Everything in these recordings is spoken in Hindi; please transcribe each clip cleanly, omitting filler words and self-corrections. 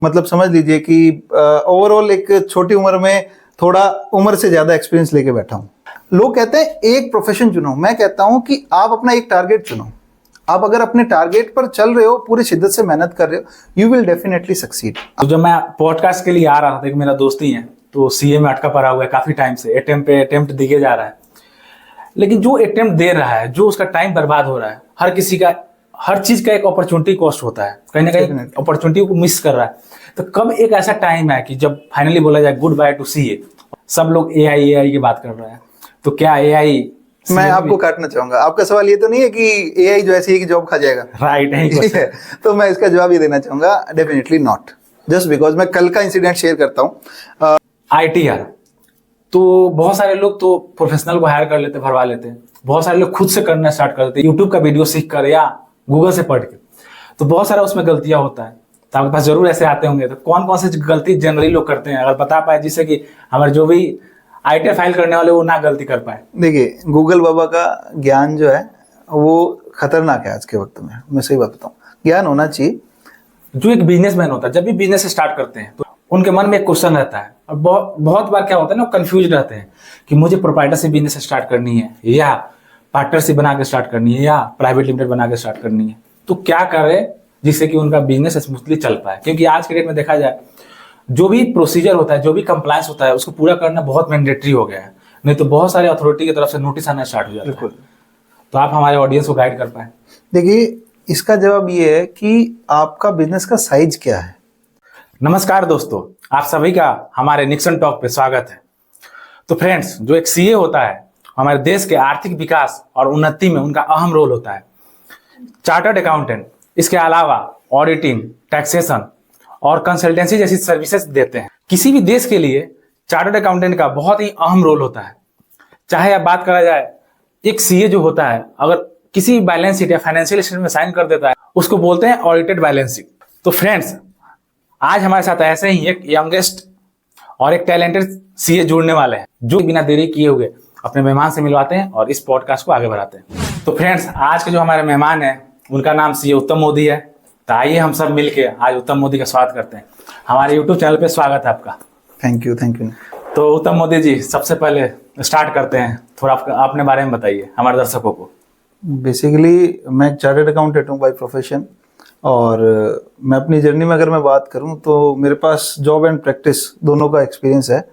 मतलब समझ लीजिए कि ओवरऑल एक छोटी उम्र में थोड़ा उम्र से ज्यादा एक्सपीरियंस लेके बैठा हूँ। लोग कहते हैं एक प्रोफेशन चुनो, मैं कहता हूँ कि आप अपना एक टारगेट चुनो। आप अगर अपने टारगेट पर चल रहे हो, पूरी शिद्दत से मेहनत कर रहे हो, यू विल डेफिनेटली सक्सीड। तो जब मैं पॉडकास्ट के लिए आ रहा था, एक मेरा दोस्त ही है तो सीए में अटका पड़ा हुआ है काफी टाइम से, अटेम्प्ट दिए जा रहा है, लेकिन जो अटेम्प्ट दे रहा है, जो उसका टाइम बर्बाद हो रहा है, हर किसी का हर चीज का एक अपॉर्चुनिटी कॉस्ट होता है, कहीं ना कहीं अपॉर्चुनिटी को मिस कर रहा है। तो कब एक ऐसा टाइम है कि जब फाइनली बोला जाए गुड बाय टू सीए। सब लोग एआई की बात कर रहे हैं, तो क्या एआई? मैं आपको काटना चाहूंगा, आपका सवाल ये तो नहीं है कि एआई जो ऐसी है कि जॉब खा जाएगा? राइट है। तो मैं इसका जवाब ये देना चाहूंगा, डेफिनेटली नॉट। जस्ट बिकॉज मैं कल का इंसिडेंट शेयर करता हूँ। आईटीआर तो बहुत सारे लोग तो प्रोफेशनल को हायर कर लेते, भरवा लेते हैं। बहुत सारे लोग खुद से करना स्टार्ट कर देते हैं, यूट्यूब का वीडियो सीख कर या गूगल से पढ़ के। तो बहुत सारा उसमें गलतियां होता है, तो आपके पास जरूर ऐसे आते होंगे। तो कौन कौन से गलती जनरली लोग करते हैं, अगर बता पाए, जिससे कि हमारे जो भी आईटीआर फाइल करने वाले वो ना गलती कर पाए। देखिए, गूगल बाबा का ज्ञान जो है वो खतरनाक है आज के वक्त में। मैं सही बात बताऊं, ज्ञान होना चाहिए। जो एक बिजनेसमैन होता है, जब भी बिजनेस स्टार्ट करते हैं तो उनके मन में एक क्वेश्चन रहता है, और बहुत बार क्या होता है ना, कंफ्यूज रहते हैं कि मुझे प्रोप्राइटरशिप बिजनेस स्टार्ट करनी है, या पार्टनरशिप बना के स्टार्ट करनी है, या प्राइवेट लिमिटेड बना के स्टार्ट करनी है। तो क्या करें जिससे कि उनका बिजनेस स्मूथली चल पाए, क्योंकि आज के डेट में देखा जाए जो भी प्रोसीजर होता है, जो भी कंप्लायंस होता है, उसको पूरा करना बहुत मैंडेटरी हो गया है। नहीं तो बहुत सारे अथॉरिटी की तरफ से नोटिस आना स्टार्ट हो जाता है। तो आप हमारे ऑडियंस को गाइड कर पाए। देखिए, इसका जवाब ये है कि आपका बिजनेस का साइज क्या है। नमस्कार दोस्तों, आप सभी का हमारे निक्सन टॉक पे स्वागत है। तो फ्रेंड्स, जो एक सीए होता है, हमारे देश के आर्थिक विकास और उन्नति में उनका अहम रोल होता है। चार्टर्ड अकाउंटेंट इसके अलावा ऑडिटिंग, टैक्सेशन और कंसल्टेंसी जैसी सर्विसेज देते हैं। किसी भी देश के लिए चार्टर्ड अकाउंटेंट का बहुत ही अहम रोल होता है। चाहे आप बात करा जाए, एक सीए जो होता है, अगर किसी बैलेंस शीट या फाइनेंशियल स्टेटमेंट में साइन कर देता है, उसको बोलते हैं ऑडिटेड बैलेंस शीट। तो फ्रेंड्स, आज हमारे साथ ऐसे ही एक यंगेस्ट और एक टैलेंटेड सीए जुड़ने वाले हैं, जो बिना देरी किए हुए अपने मेहमान से मिलवाते हैं और इस पॉडकास्ट को आगे बढ़ाते हैं। तो फ्रेंड्स, आज के जो हमारे मेहमान हैं उनका नाम सीए उत्तम मोदी है। तो आइए हम सब मिलके आज उत्तम मोदी का स्वागत करते हैं। हमारे यूट्यूब चैनल पे स्वागत है आपका। Thank you. तो उत्तम मोदी जी, सबसे पहले स्टार्ट करते हैं, थोड़ा अपने बारे में बताइए हमारे दर्शकों को। बेसिकली मैं एक चार्टर्ड अकाउंटेंट हूँ बाय प्रोफेशन, और मैं अपनी जर्नी में अगर मैं बात करूँ तो मेरे पास जॉब एंड प्रैक्टिस दोनों का एक्सपीरियंस है।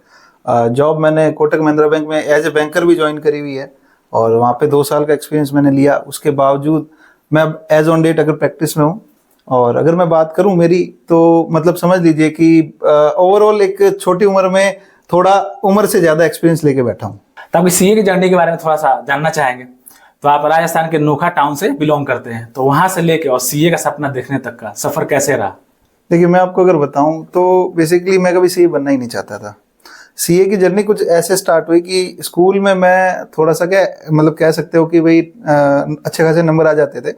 जॉब मैंने कोटक महिंद्रा बैंक में एज ए बैंकर भी ज्वाइन करी हुई है, और वहाँ पे 2 साल का एक्सपीरियंस मैंने लिया। उसके बावजूद मैं अब एज ऑन डेट अगर प्रैक्टिस में हूँ, और अगर मैं बात करूँ मेरी, तो मतलब समझ लीजिए कि ओवरऑल एक छोटी उम्र में थोड़ा उम्र से ज़्यादा एक्सपीरियंस लेके बैठा हूँ। तो आपकी सीए की जर्नी के बारे में थोड़ा सा जानना चाहेंगे। तो आप राजस्थान के नोखा टाउन से बिलोंग करते हैं, तो वहां से लेके और सीए का सपना देखने तक का सफर कैसे रहा? देखिए, मैं आपको अगर बताऊं तो बेसिकली मैं कभी सीए बनना ही नहीं चाहता था। सीए की जर्नी कुछ ऐसे स्टार्ट हुई कि स्कूल में मैं थोड़ा सा, क्या मतलब कह सकते हो कि भाई अच्छे खासे नंबर आ जाते थे।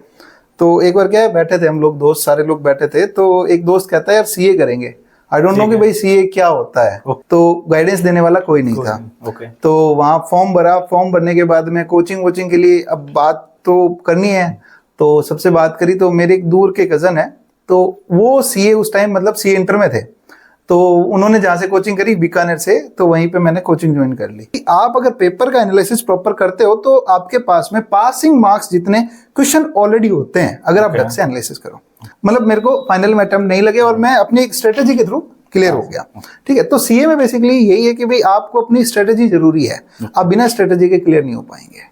तो एक बार क्या है, बैठे थे हम लोग दोस्त, सारे लोग बैठे थे, तो एक दोस्त कहता है यार सीए करेंगे। आई डोंट नो कि भाई सीए क्या होता है, तो गाइडेंस देने वाला कोई नहीं था। तो वहाँ फॉर्म भरा, फॉर्म भरने के बाद में कोचिंग के लिए अब बात तो करनी है, तो सबसे बात करी। तो मेरे एक दूर के कजन है, तो वो सीए उस टाइम मतलब सीए इंटर में थे, तो उन्होंने जहाँ से कोचिंग करी बीकानेर से, तो वहीं पे मैंने कोचिंग ज्वाइन कर ली। आप अगर पेपर का एनालिसिस प्रॉपर करते हो तो आपके पास में पासिंग मार्क्स जितने क्वेश्चन ऑलरेडी होते हैं, अगर आप ढंग से एनालिसिस करो। मतलब मेरे को फाइनल में अटेम्प्ट नहीं लगे और मैं अपनी एक स्ट्रेटेजी के थ्रू क्लियर हो गया। ठीक है, तो सीए में बेसिकली यही है कि भाई आपको अपनी स्ट्रेटेजी जरूरी है, आप बिना स्ट्रेटेजी के क्लियर नहीं हो पाएंगे।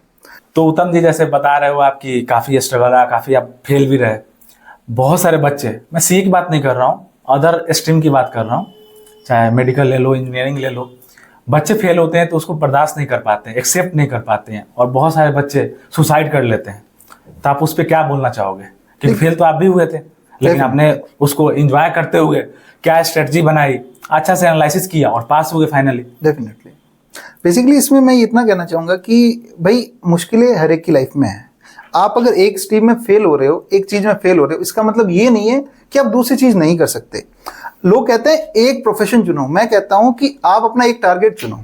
तो उत्तम जी, जैसे बता रहे हो आपकी काफी स्ट्रगल है, काफी आप फेल भी रहे। बहुत सारे बच्चे, मैं सीए की बात नहीं कर रहा हूँ, अदर स्ट्रीम की बात कर रहा हूँ, चाहे मेडिकल ले लो, इंजीनियरिंग ले लो, बच्चे फेल होते हैं तो उसको बर्दाश्त नहीं कर पाते हैं, एक्सेप्ट नहीं कर पाते हैं, और बहुत सारे बच्चे सुसाइड कर लेते हैं। तो आप उस पर क्या बोलना चाहोगे? क्योंकि फेल तो आप भी हुए थे, लेकिन आपने उसको एंजॉय करते हुए क्या स्ट्रेटजी बनाई, अच्छा से एनालिसिस किया और पास हो गए फाइनली। डेफिनेटली। बेसिकली इसमें मैं इतना कहना चाहूँगा कि भाई मुश्किलें हर एक की लाइफ में है। आप अगर एक स्ट्रीम में फेल हो रहे हो, एक चीज में फेल हो रहे हो, इसका मतलब ये नहीं है कि आप दूसरी चीज नहीं कर सकते। लोग कहते हैं एक प्रोफेशन चुनो, मैं कहता हूं कि आप अपना एक टारगेट चुनो।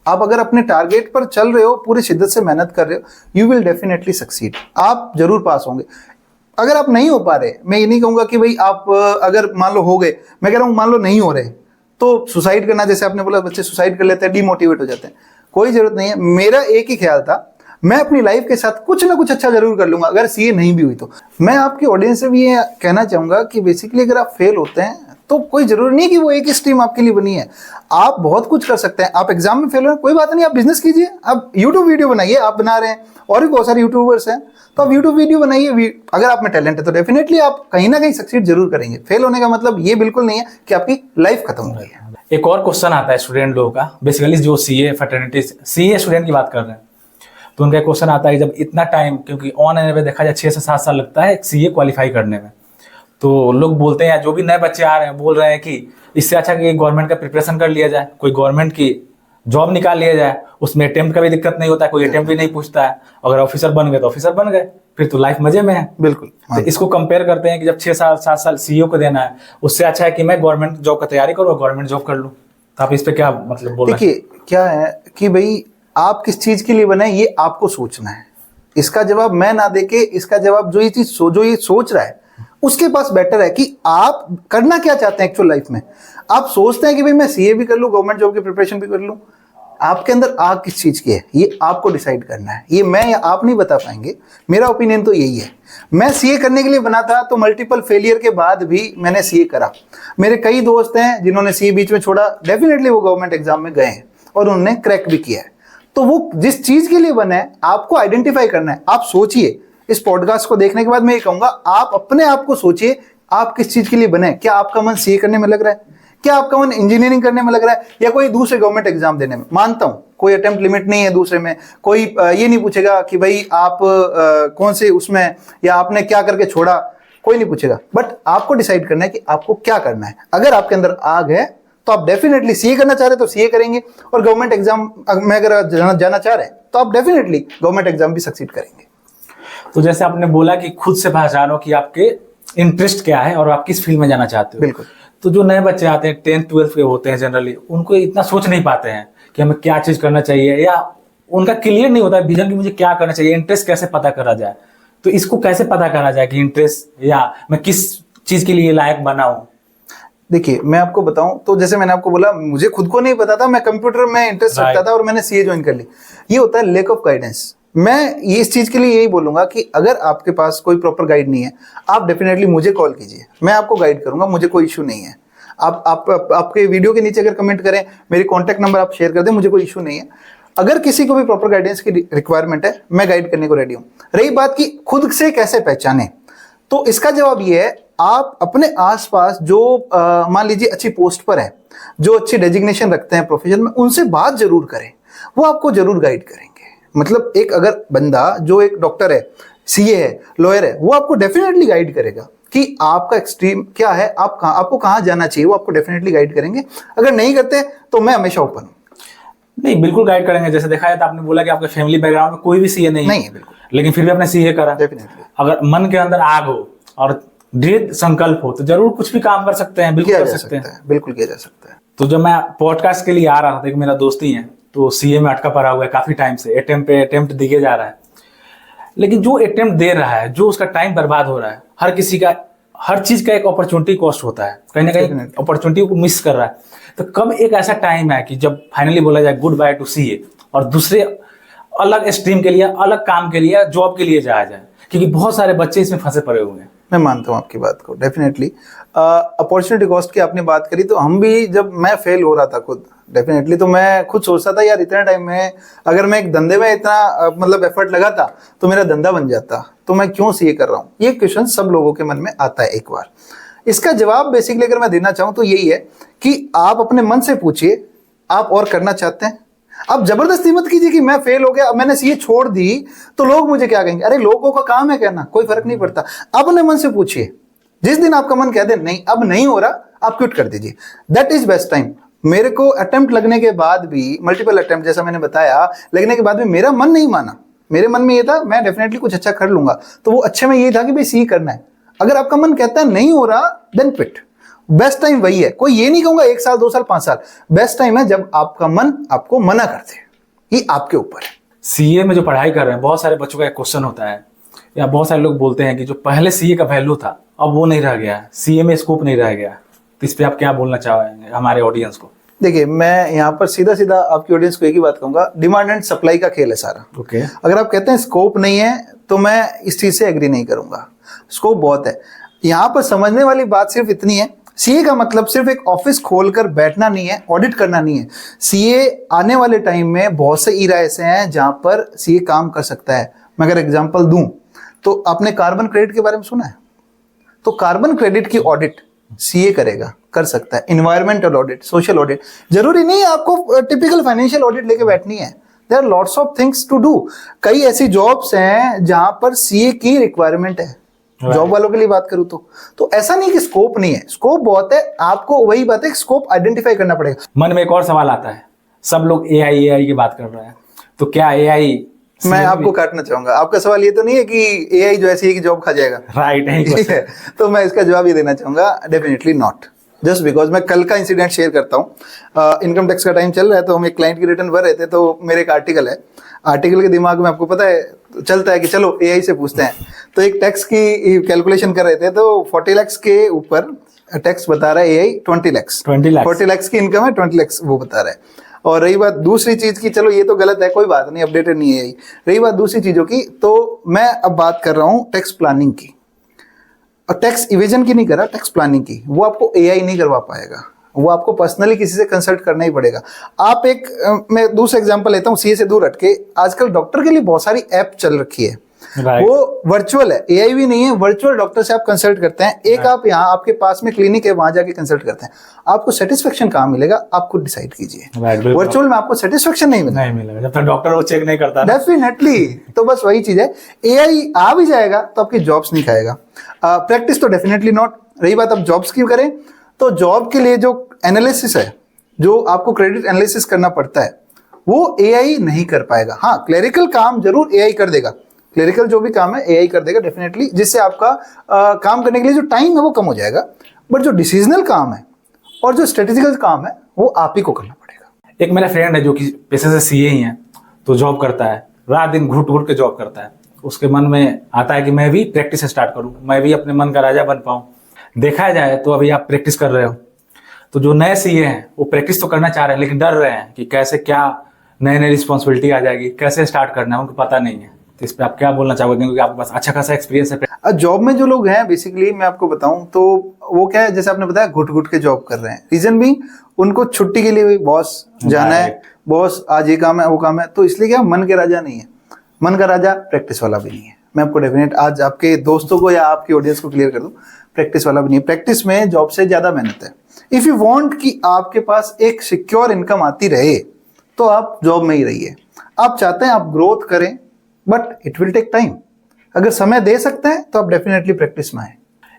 आप अगर अपने टारगेट पर चल रहे हो, पूरी शिद्दत से मेहनत कर रहे हो, यू विल डेफिनेटली सक्सीड। आप जरूर पास होंगे। अगर आप नहीं हो पा रहे, मैं ये नहीं कहूंगा कि भाई आप अगर मान लो हो गए, मैं कह रहा हूँ मान लो नहीं हो रहे तो सुसाइड करना, जैसे आपने बोला बच्चे सुसाइड कर लेते हैं, डिमोटिवेट हो जाते हैं, कोई जरूरत नहीं है। मेरा एक ही ख्याल था, मैं अपनी लाइफ के साथ कुछ ना कुछ अच्छा जरूर कर लूंगा अगर सीए नहीं भी हुई तो। मैं आपकी ऑडियंस से भी ये कहना चाहूंगा कि बेसिकली अगर आप फेल होते हैं तो कोई जरूरी नहीं कि वो एक ही स्ट्रीम आपके लिए बनी है, आप बहुत कुछ कर सकते हैं। आप एग्जाम में फेल हो कोई बात नहीं, आप बिजनेस कीजिए, आप यूट्यूब वीडियो बनाइए, आप बना रहे हैं और भी बहुत सारे यूट्यूबर्स हैं, तो आप यूट्यूब वीडियो बनाइए। अगर आप में टैलेंट है तो डेफिनेटली आप कहीं ना कहीं सक्सीड जरूर करेंगे। फेल होने का मतलब ये बिल्कुल नहीं है कि आपकी लाइफ खत्म हो गई है। एक और क्वेश्चन आता है स्टूडेंट लोगों का, बेसिकली जो सीए फैटर्निटी सीए स्टूडेंट की बात कर रहे हैं, तो उनका क्वेश्चन आता है जब इतना टाइम, क्योंकि ऑन एन एवरेज देखा जाए 6 से 7 साल लगता है सीए क्वालिफाई करने में, तो लोग बोलते हैं, जो भी नए बच्चे आ रहे हैं बोल रहे हैं कि इससे अच्छा कि गवर्नमेंट का प्रिपरेशन कर लिया जाए, कोई गवर्नमेंट की जॉब निकाल लिया जाए, उसमें अटेम्प्ट का भी दिक्कत नहीं होता है, कोई अटेम्प्ट भी नहीं पूछता है, अगर ऑफिसर बन गए तो ऑफिसर बन गए, फिर तो लाइफ मजे में है। बिल्कुल। तो इसको कंपेयर करते हैं कि जब 6 साल 7 साल सीईओ को देना है, उससे अच्छा है कि मैं गवर्नमेंट जॉब का तैयारी करूँ, गवर्नमेंट जॉब कर लूँ। तो आप इस पे क्या मतलब बोल रहे हैं? देखिए क्या है कि भाई आप किस चीज के लिए बने ये आपको सोचना है। इसका जवाब मैं ना देके, इसका जवाब जो ये सोच रहा है उसके पास बेटर है कि आप करना क्या चाहते हैं एक्चुअल लाइफ में। आप सोचते हैं कि भाई मैं सीए भी कर लूं, गवर्नमेंट जॉब की प्रिपरेशन भी कर लूं, आपके अंदर आग किस चीज की है ये आपको डिसाइड करना है। ये मैं या आप नहीं बता पाएंगे, मेरा ओपिनियन तो यही है। मैं सीए करने के लिए बना था तो मल्टीपल फेलियर के बाद भी मैंने सीए करा। मेरे कई दोस्त हैं जिन्होंने सीए बीच में छोड़ा, डेफिनेटली वो गवर्नमेंट एग्जाम में गए हैं और उन्होंने क्रैक भी किया है। तो वो जिस चीज के लिए बना है आपको आइडेंटिफाई करना है। आप सोचिए, इस पॉडकास्ट को देखने के बाद मैं ये कहूंगा आप अपने आप को सोचिए आप किस चीज के लिए बने। क्या आपका मन सीए करने में लग रहा है, क्या आपका मन इंजीनियरिंग करने में लग रहा है, या कोई दूसरे गवर्नमेंट एग्जाम देने में। मानता हूं कोई अटेम्प्ट लिमिट नहीं है दूसरे में, कोई ये नहीं पूछेगा कि भाई आप कौन से उसमें या आपने क्या करके छोड़ा, कोई नहीं पूछेगा। बट आपको डिसाइड करना है कि आपको क्या करना है। अगर आपके अंदर आग है तो आप डेफिनेटली सीए करना चाह रहे हैं तो सीए करेंगे, और गवर्नमेंट एग्जाम में अगर जाना चाह रहे हैं तो आप डेफिनेटली गवर्नमेंट एग्जाम भी सक्सीड करेंगे। तो जैसे आपने बोला कि खुद से पहचानो कि आपके इंटरेस्ट क्या है और आप किस फील्ड में जाना चाहते हो। बिल्कुल। तो जो नए बच्चे आते हैं 10th 12th के होते हैं जनरली, उनको इतना सोच नहीं पाते हैं कि हमें क्या चीज करना चाहिए, या उनका क्लियर नहीं होता है विजन कि मुझे क्या करना चाहिए, इंटरेस्ट कैसे पता करा जाए। तो इसको कैसे पता करा जाए कि इंटरेस्ट या मैं किस चीज के लिए लायक बना हूं? देखिए मैं आपको बताऊं तो जैसे मैंने आपको बोला मुझे खुद को नहीं पता था, मैं कंप्यूटर में इंटरेस्ट रखता था और मैंने सीए ज्वाइन कर ली। ये होता है लेक ऑफ गाइडेंस। मैं ये इस चीज के लिए यही बोलूंगा कि अगर आपके पास कोई प्रॉपर गाइड नहीं है आप डेफिनेटली मुझे कॉल कीजिए, मैं आपको गाइड करूंगा, मुझे कोई इशू नहीं है। आपके वीडियो के नीचे अगर कमेंट करें, मेरी कॉन्टैक्ट नंबर आप शेयर कर दें, मुझे कोई इशू नहीं है। अगर किसी को भी प्रॉपर गाइडेंस की रिक्वायरमेंट है मैं गाइड करने को रेडी हूं। रही बात की खुद से कैसे पहचाने, तो इसका जवाब ये है आप अपने आसपास जो मान लीजिए अच्छी पोस्ट पर है, जो अच्छी डेजिग्नेशन रखते हैं प्रोफेशन में, उनसे बात जरूर करें, वो आपको जरूर गाइड करेंगे। मतलब एक अगर बंदा जो एक डॉक्टर है, सीए है, लॉयर है, वो आपको डेफिनेटली गाइड करेगा कि आपका एक्सट्रीम क्या है, आपको कहाँ जाना चाहिए, वो आपको डेफिनेटली गाइड करेंगे। अगर नहीं करते तो मैं हमेशा ओपन हूँ। नहीं, बिल्कुल गाइड करेंगे। जैसे देखा जाए तो आपने बोला कि आपके फैमिली बैकग्राउंड में कोई भी सीए नहीं है, बिल्कुल, लेकिन फिर भी आपने सीए करा। डेफिनेटली अगर मन के अंदर आग हो और दृढ़ संकल्प हो तो जरूर कुछ भी काम कर सकते हैं, बिल्कुल कर सकते हैं, बिल्कुल किया जा सकता है। तो जब मैं पॉडकास्ट के लिए आ रहा था, एक मेरा दोस्त ही है तो सीए में अटका पड़ा हुआ है काफी टाइम से, अटेम्प्ट पे अटेम्प्ट दिए जा रहा है, लेकिन जो अटेम्प्ट दे रहा है, जो उसका टाइम बर्बाद हो रहा है, हर किसी का हर चीज का एक अपॉर्चुनिटी कॉस्ट होता है, कहीं ना कहीं अपॉर्चुनिटी को मिस कर रहा है। तो कब एक ऐसा टाइम है कि जब फाइनली बोला जाए गुड बाय टू सीए और दूसरे अलग स्ट्रीम के लिए, अलग काम के लिए, जॉब के लिए जाया जाए, क्योंकि बहुत सारे बच्चे इसमें फंसे पड़े हुए हैं। मैं मानता हूँ आपकी बात को डेफिनेटली। अपॉर्चुनिटी कॉस्ट की आपने बात करी तो हम भी, जब मैं फेल हो रहा था खुद डेफिनेटली, तो मैं खुद सोचता था यार इतने टाइम में अगर मैं एक धंधे में इतना मतलब एफर्ट लगाता तो मेरा धंधा बन जाता, तो मैं क्यों सीए कर रहा हूँ। ये क्वेश्चन सब लोगों के मन में आता है एक बार। इसका जवाब बेसिकली अगर मैं देना चाहूँ तो यही है कि आप अपने मन से पूछिए आप और करना चाहते हैं। आप जबरदस्ती मत कीजिए कि मैं फेल हो गया, अब मैंने सीए छोड़ दी तो लोग मुझे क्या कहेंगे। अरे लोगों का काम है कहना, कोई फर्क नहीं पड़ता। अपने मन से पूछिए, जिस दिन आपका मन कह दे नहीं अब नहीं हो रहा, आप क्विट कर दीजिए, दैट इज बेस्ट टाइम। मेरे को अटेम्प्ट लगने के बाद भी, मल्टीपल अटेम्प्ट जैसा मैंने बताया, लगने के बाद भी मेरा मन नहीं माना। मेरे मन में ये था मैं डेफिनेटली कुछ अच्छा कर लूंगा, तो वो अच्छे में ये था कि भाई सीए करना है। अगर आपका मन कहता है नहीं हो रहा देन क्विट। बेस्ट टाइम वही है, कोई ये नहीं कहूंगा 1 साल 2 साल 5 साल, बेस्ट टाइम है जब आपका मन आपको मना करते। ये आपके ऊपर है। सीए में जो पढ़ाई कर रहे हैं बहुत सारे बच्चों का एक क्वेश्चन होता है या बहुत सारे लोग बोलते हैं कि जो पहले सीए का वैल्यू था अब वो नहीं रह गया, सीए में स्कोप नहीं रह गया। तो इस पे आप क्या बोलना चाहेंगे हमारे ऑडियंस को? देखिए, मैं यहाँ पर सीधा सीधा आपकी ऑडियंस को एक ही बात कहूंगा, डिमांड एंड सप्लाई का खेल है सारा। ओके। अगर आप कहते हैं स्कोप नहीं है तो मैं इस चीज से एग्री नहीं करूंगा। स्कोप बहुत है। यहाँ पर समझने वाली बात सिर्फ इतनी है, सीए का मतलब सिर्फ एक ऑफिस खोलकर बैठना नहीं है, ऑडिट करना नहीं है। सीए आने वाले टाइम में बहुत से ईरा ऐसे हैं जहां पर सीए काम कर सकता है। मैं अगर एग्जांपल दूं तो आपने कार्बन क्रेडिट के बारे में सुना है? तो कार्बन क्रेडिट की ऑडिट सीए करेगा, कर सकता है। इन्वायरमेंटल ऑडिट, सोशल ऑडिट, जरूरी नहीं है आपको टिपिकल फाइनेंशियल ऑडिट लेके बैठनी है। There are lots of things to do. कई ऐसी जॉब्स हैं जहां पर सीए की रिक्वायरमेंट है, जॉब वालों के लिए बात करूं तो ऐसा नहीं कि स्कोप नहीं है, स्कोप बहुत है। आपको वही बात है, स्कोप आइडेंटिफाई करना पड़ेगा। मन में एक और सवाल आता है, सब लोग एआई की बात कर रहे हैं, तो क्या एआई? मैं आपको काटना चाहूंगा, आपका सवाल ये तो नहीं है कि एआई जो है सीए की जॉब खा जाएगा? राइट। तो मैं इसका जवाब ये देना चाहूंगा, डेफिनेटली नॉट। जस्ट बिकॉज मैं कल का इंसिडेंट शेयर करता हूँ। इनकम टैक्स का टाइम चल रहा है तो हम एक क्लाइंट की रिटर्न भर रहे थे, तो मेरे एक आर्टिकल है, आर्टिकल के दिमाग में आपको पता है चलता है कि चलो एआई से पूछते हैं। तो एक टैक्स की कैलकुलेशन कर रहे थे, तो 40 लाख के ऊपर टैक्स बता रहा है एआई 20 लाख। 40 लाख की इनकम है, 20 लाख वो बता रहा है। और रही बात दूसरी चीज की, चलो ये तो गलत है, कोई बात नहीं, अपडेटेड नहीं है एआई। रही बात दूसरी चीजों की, तो मैं अब बात कर रहा हूँ टैक्स प्लानिंग की, और टैक्स इवेजन की नहीं कर रहा, टैक्स प्लानिंग की। वो आपको एआई नहीं करवा पाएगा, वो आपको पर्सनली किसी से कंसल्ट करना ही पड़ेगा। आप मैं दूसरा एग्जांपल लेता हूँ सीए से दूर हट के। आजकल डॉक्टर के लिए बहुत सारी ऐप चल रखी है, वो वर्चुअल है, एआई भी नहीं है, वर्चुअल डॉक्टर से आप कंसल्ट करते हैं। एक आप यहाँ आपके पास में क्लिनिक है, वहां जाके कंसल्ट करते हैं। आपको सेटिस्फेक्शन कहाँ मिलेगा, आप खुद डिसाइड कीजिए। वर्चुअल में आपको सेटिस्फेक्शन नहीं मिलेगा जब तक डॉक्टर वो चेक नहीं करता। डेफिनेटली। तो बस वही चीज है, एआई आ भी जाएगा तो आपकी जॉब्स नहीं खाएगा। प्रैक्टिस तो डेफिनेटली नॉट। रही बात अब जॉब्स की करें, तो जॉब के लिए जो एनालिसिस है, जो आपको क्रेडिट एनालिसिस करना पड़ता है, वो एआई नहीं कर पाएगा। हाँ, क्लेरिकल काम जरूर एआई कर देगा, क्लेरिकल जो भी काम है एआई कर देगा डेफिनेटली, जिससे आपका काम करने के लिए जो टाइम है वो कम हो जाएगा। बट जो डिसीजनल काम है और जो स्ट्रेटेजिकल काम है वो आप ही को करना पड़ेगा। एक मेरा फ्रेंड है जो कि पेशे से सीए ही है, तो जॉब करता है, रात दिन घुट घुट के जॉब करता है। उसके मन में आता है कि मैं भी प्रैक्टिस स्टार्ट करूं, मैं भी अपने मन का राजा बन पाऊं। देखा जाए तो अभी आप प्रैक्टिस कर रहे हो, तो जो नए सीए हैं वो प्रैक्टिस तो करना चाह रहे हैं, लेकिन डर रहे हैं कि कैसे क्या नए नए रिस्पॉन्सिबिलिटी आ जाएगी, कैसे स्टार्ट करना है, उनको पता नहीं है। तो इस पे आप क्या बोलना चाहोगे, क्योंकि आपके पास अच्छा खासा एक्सपीरियंस है जॉब में। जो लोग हैं बेसिकली मैं आपको बताऊं तो वो क्या है, जैसे आपने बताया घुट घुट के जॉब कर रहे हैं। रीजन भी उनको छुट्टी के लिए भी बॉस जाना है, बॉस आज ये काम है वो काम है, तो इसलिए क्या मन के राजा नहीं है। मन का राजा प्रैक्टिस वाला भी नहीं है। मैं आपको डेफिनेट आज आपके दोस्तों को या आपकी ऑडियंस को क्लियर कर दूं, प्रैक्टिस वाला भी नहीं है। प्रैक्टिस में जॉब से ज्यादा मेहनत है। इफ यू वांट कि आपके पास एक सिक्योर इनकम आती रहे तो आप जॉब में ही रहिए। आप चाहते हैं आप ग्रोथ करें, but it will take time. अगर समय दे सकते हैं तो आप डेफिनेटली प्रैक्टिस में आए।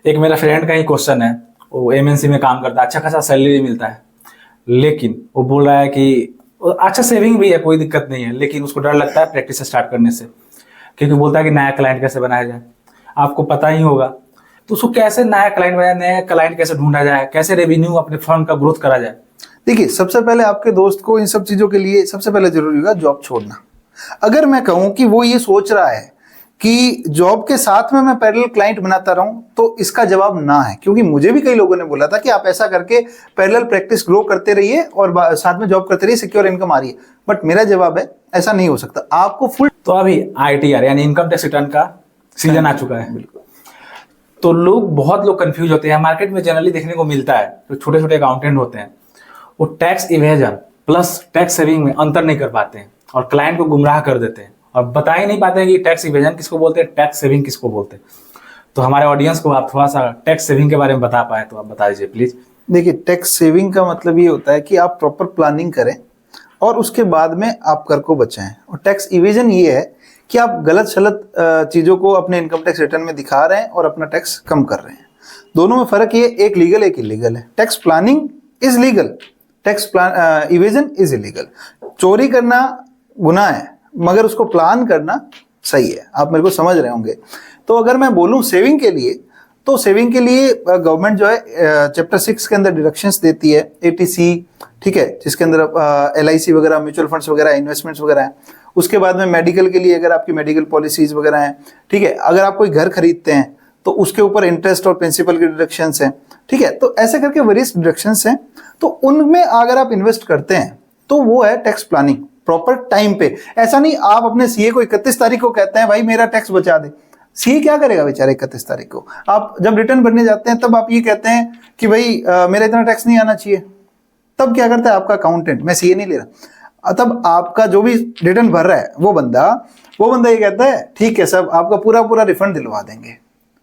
एक मेरा फ्रेंड का ही क्वेश्चन है, वो एमएनसी में काम करता है, अच्छा खासा सैलरी मिलता है, लेकिन वो बोल रहा है कि अच्छा सेविंग भी है, कोई दिक्कत नहीं है, लेकिन उसको डर लगता है प्रैक्टिस स्टार्ट करने से, क्योंकि बोलता है कि नया क्लाइंट कैसे बनाया जाए। आपको पता ही होगा, तो उसको कैसे नया क्लाइंट बनाया, नया क्लाइंट कैसे ढूंढा जाए, कैसे रेवेन्यू अपने फर्म का ग्रोथ करा जाए। देखिए, सबसे पहले आपके दोस्त को इन सब चीजों के लिए सबसे पहले जरूरी होगा जॉब छोड़ना। अगर मैं कहूं कि वो ये सोच रहा है कि जॉब के साथ में मैं पैरेलल क्लाइंट बनाता रहूं, तो इसका जवाब ना है। क्योंकि मुझे भी कई लोगों ने बोला था कि आप ऐसा करके पैरेलल प्रैक्टिस ग्रो करते रहिए और साथ में जॉब करते रहिए, सिक्योर इनकम आ रही है। बट मेरा जवाब है ऐसा नहीं हो सकता, आपको फुल। तो अभी आईटीआर यानी इनकम टैक्स रिटर्न का सीजन आ चुका है, बिल्कुल। तो बहुत लोग कंफ्यूज होते हैं। मार्केट में जनरली देखने को मिलता है, जो छोटे छोटे अकाउंटेंट होते हैं वो tax evasion plus tax saving में अंतर नहीं कर पाते हैं और क्लाइंट को गुमराह कर देते हैं और बता ही नहीं पाते हैं कि टैक्स इवेजन किसको बोलते हैं, टैक्स सेविंग किसको बोलते हैं। तो हमारे ऑडियंस को आप थोड़ा सा टैक्स सेविंग के बारे में बता पाए तो आप बता दीजिए प्लीज। देखिए, टैक्स सेविंग का मतलब ये होता है कि आप प्रॉपर प्लानिंग करें और उसके बाद में आप कर को बचाएं। और टैक्स इवेजन ये है कि आप गलत सलत चीज़ों को अपने इनकम टैक्स रिटर्न में दिखा रहे हैं और अपना टैक्स कम कर रहे हैं। दोनों में फर्क ये, एक लीगल एक इलीगल है। Tax planning is legal, tax evasion is illegal. चोरी करना गुनाह है मगर उसको प्लान करना सही है। आप मेरे को समझ रहे होंगे। तो अगर मैं बोलूं सेविंग के लिए, तो सेविंग के लिए गवर्नमेंट जो है चैप्टर 6 के अंदर डिडक्शंस देती है, एटीसी, ठीक है, जिसके अंदर LIC वगैरह, म्यूचुअल फंड्स वगैरह, इन्वेस्टमेंट्स वगैरह हैं, उसके बाद में मेडिकल के लिए अगर आपकी मेडिकल पॉलिसीज वगैरह हैं, ठीक है, अगर आप कोई घर खरीदते हैं तो उसके ऊपर इंटरेस्ट और प्रिंसिपल के डिडक्शंस हैं, ठीक है, तो ऐसे करके वेरियस डिडक्शंस हैं। तो उनमें अगर आप इन्वेस्ट करते हैं तो वो है टैक्स प्लानिंग, प्रॉपर टाइम पे। ऐसा नहीं आप अपने सीए को 31 तारीख को कहते हैं भाई मेरा टैक्स बचा दे, सीए क्या करेगा बेचारे 31 तारीख को? आप जब रिटर्न भरने जाते हैं तब आप ये कहते हैं कि भाई मेरा इतना टैक्स नहीं आना चाहिए, तब क्या करता है आपका अकाउंटेंट, मैं सीए नहीं ले रहा, तब आपका जो भी रिटर्न भर रहा है वो बंदा ये कहता है ठीक है सब आपका पूरा पूरा रिफंड दिलवा देंगे।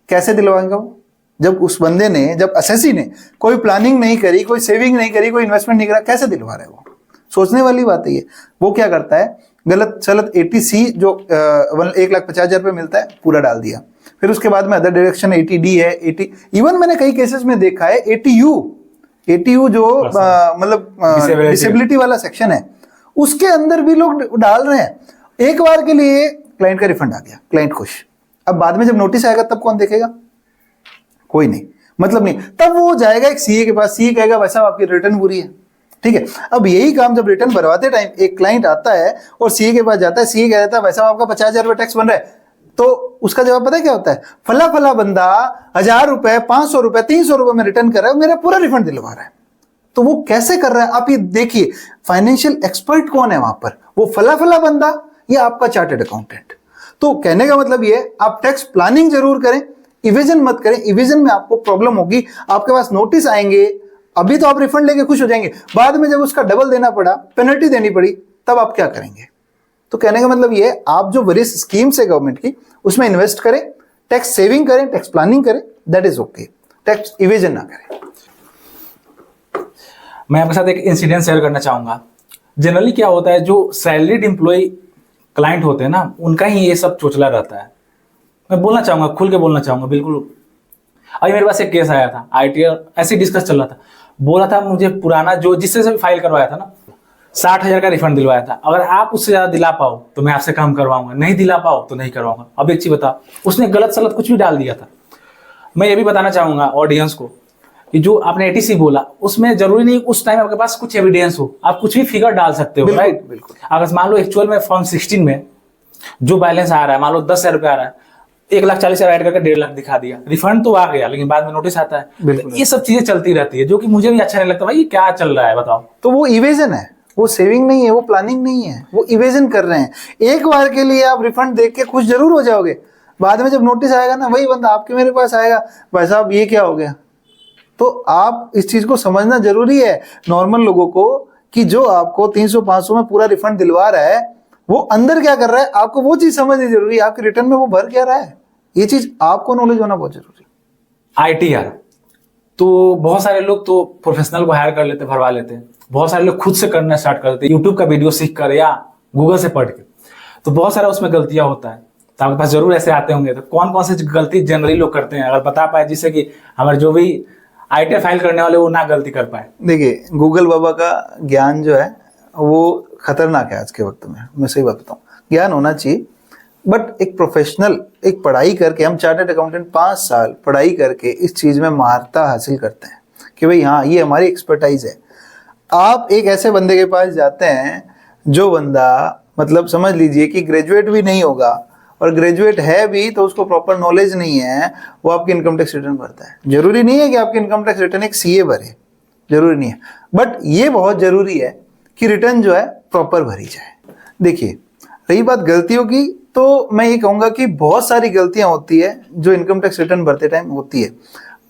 कैसे दिलवाएंगे वो? जब उस बंदे ने, जब असेसी ने कोई प्लानिंग नहीं करी, कोई सेविंग नहीं करी, कोई इन्वेस्टमेंट नहीं करा, कैसे दिलवा रहा है वो? सोचने वाली बात है ये। वो क्या करता है, गलत सलत 80C जो 1,50,000 रुपये मिलता है पूरा डाल दिया, फिर उसके बाद में अदर डायरेक्शन 80D है, 80 इवन मैंने कई केसेस में देखा है 80U जो मतलब डिसेबिलिटी वाला सेक्शन है उसके अंदर भी लोग डाल रहे हैं। एक बार के लिए क्लाइंट का रिफंड आ गया, क्लाइंट खुश। अब बाद में जब नोटिस आएगा तब कौन देखेगा? कोई नहीं, मतलब नहीं। तब वो जाएगा एक सीए के पास, सीए कहेगा वैसा आपकी रिटर्न बुरी है, ठीक है। अब यही काम जब रिटर्न भरवाते टाइम एक क्लाइंट आता है और सीए के पास जाता है, सीए कहता है वैसा आपका 50,000 रुपये टैक्स बन रहा है, तो उसका जवाब पता है क्या होता है? फला बंदा 1,000 रुपए, 500 रुपए, 300 रुपए में रिटर्न कर रहा है, मेरा पूरा रिफंड दिलवा रहा है। तो वो कैसे कर रहा है? आप ये देखिए, फाइनेंशियल एक्सपर्ट कौन है वहां पर? वो फला बंदा या आपका चार्टर्ड अकाउंटेंट? तो कहने का मतलब ये, आप टैक्स प्लानिंग जरूर करें, इवेजन मत करें। इवेजन में आपको प्रॉब्लम होगी, आपके पास नोटिस आएंगे, अभी तो आप रिफंड लेके खुश हो जाएंगे, बाद में जब उसका डबल देना पड़ा, पेनल्टी देनी पड़ी, तब आप क्या करेंगे? तो कहने का मतलब ये, आप जो वेरियस स्कीम्स है गवर्नमेंट की उसमें इन्वेस्ट करें, टैक्स सेविंग करें, टैक्स प्लानिंग करें, that is okay. Tax evasion ना करें। मैं आपके साथ एक इंसिडेंट शेयर करना चाहूंगा। जनरली क्या होता है, जो सैलरीड एम्प्लॉय क्लाइंट होते हैं ना, उनका ही ये सब चोचला रहता है। मैं बोलना चाहूंगा, खुल के बोलना चाहूंगा, बिल्कुल। अभी मेरे पास एक केस आया था, आईटीआर ऐसे डिस्कस चल रहा था, बोला था मुझे पुराना जो जिससे से फाइल करवाया था ना, 60,000 का रिफंड दिलवाया था, अगर आप उससे ज्यादा दिला पाओ तो मैं आपसे काम करवाऊंगा, नहीं दिला पाओ तो नहीं करवाऊंगा। अब एक चीज बता, उसने गलत सलत कुछ भी डाल दिया था। मैं ये भी बताना चाहूंगा ऑडियंस को कि जो आपने एटीसी बोला, उसमें जरूरी नहीं उस टाइम आपके पास कुछ एविडेंस हो, आप कुछ भी फिगर डाल सकते हो, राइट? बिल्कुल। अगर मान लो एक्चुअल में फॉर्म 16 में जो बैलेंस आ रहा है, मान लो 10,000 रुपया आ रहा है, 1,40,000 ऐड करके 1.5 लाख दिखा दिया, रिफंड तो आ गया, लेकिन बाद में नोटिस आता है। तो ये सब चीजें चलती रहती है, जो कि मुझे भी अच्छा नहीं लगता। भाई ये क्या चल रहा है बताओ? तो वो इवेजन है, वो सेविंग नहीं है, वो प्लानिंग नहीं है, वो इवेजन कर रहे हैं। एक बार के लिए आप रिफंड देख के खुश जरूर हो जाओगे, बाद में जब नोटिस आएगा ना, वही बंदा आपके मेरे पास आएगा, भाई साहब ये क्या हो गया? तो आप इस चीज को समझना जरूरी है नॉर्मल लोगों को, कि जो आपको 300-500 में पूरा रिफंड दिलवा रहा है, वो अंदर क्या कर रहा है, आपको वो चीज समझनी जरूरी है। आपके रिटर्न में वो भर क्या रहा है, ये चीज आपको नॉलेज होना बहुत जरूरी है। आईटीआर तो बहुत सारे लोग तो प्रोफेशनल को हायर कर लेते, भरवा लेते हैं। बहुत सारे लोग खुद से करना स्टार्ट कर देते, यूट्यूब का वीडियो सीख कर या गूगल से पढ़ के। तो बहुत सारा उसमें गलतियां होता है, तो आपके पास जरूर ऐसे आते होंगे। तो कौन कौन सी गलती जनरली लोग करते हैं, अगर बता पाए, जिससे कि हमारे जो भी आईटीआर फाइल करने वाले वो ना गलती कर पाए। देखिए, गूगल बाबा का ज्ञान जो है वो खतरनाक है आज के वक्त में। मैं सही बात बताऊं, ज्ञान होना चाहिए, बट एक प्रोफेशनल, एक पढ़ाई करके, हम चार्टर्ड अकाउंटेंट 5 साल पढ़ाई करके इस चीज में महारता हासिल करते हैं कि भाई हाँ ये हमारी एक्सपर्टाइज है। आप एक ऐसे बंदे के पास जाते हैं जो बंदा, मतलब समझ लीजिए कि ग्रेजुएट भी नहीं होगा, और ग्रेजुएट है भी तो उसको प्रॉपर नॉलेज नहीं है, वो आपकी इनकम टैक्स रिटर्न भरता है। जरूरी नहीं है कि आपकी इनकम टैक्स रिटर्न एक सीए भरे, जरूरी नहीं है, बट ये बहुत जरूरी है कि रिटर्न जो है प्रॉपर भरी जाए। देखिए, रही बात गलतियों की, तो मैं ये कहूँगा कि बहुत सारी गलतियां होती है जो इनकम टैक्स रिटर्न भरते टाइम होती है।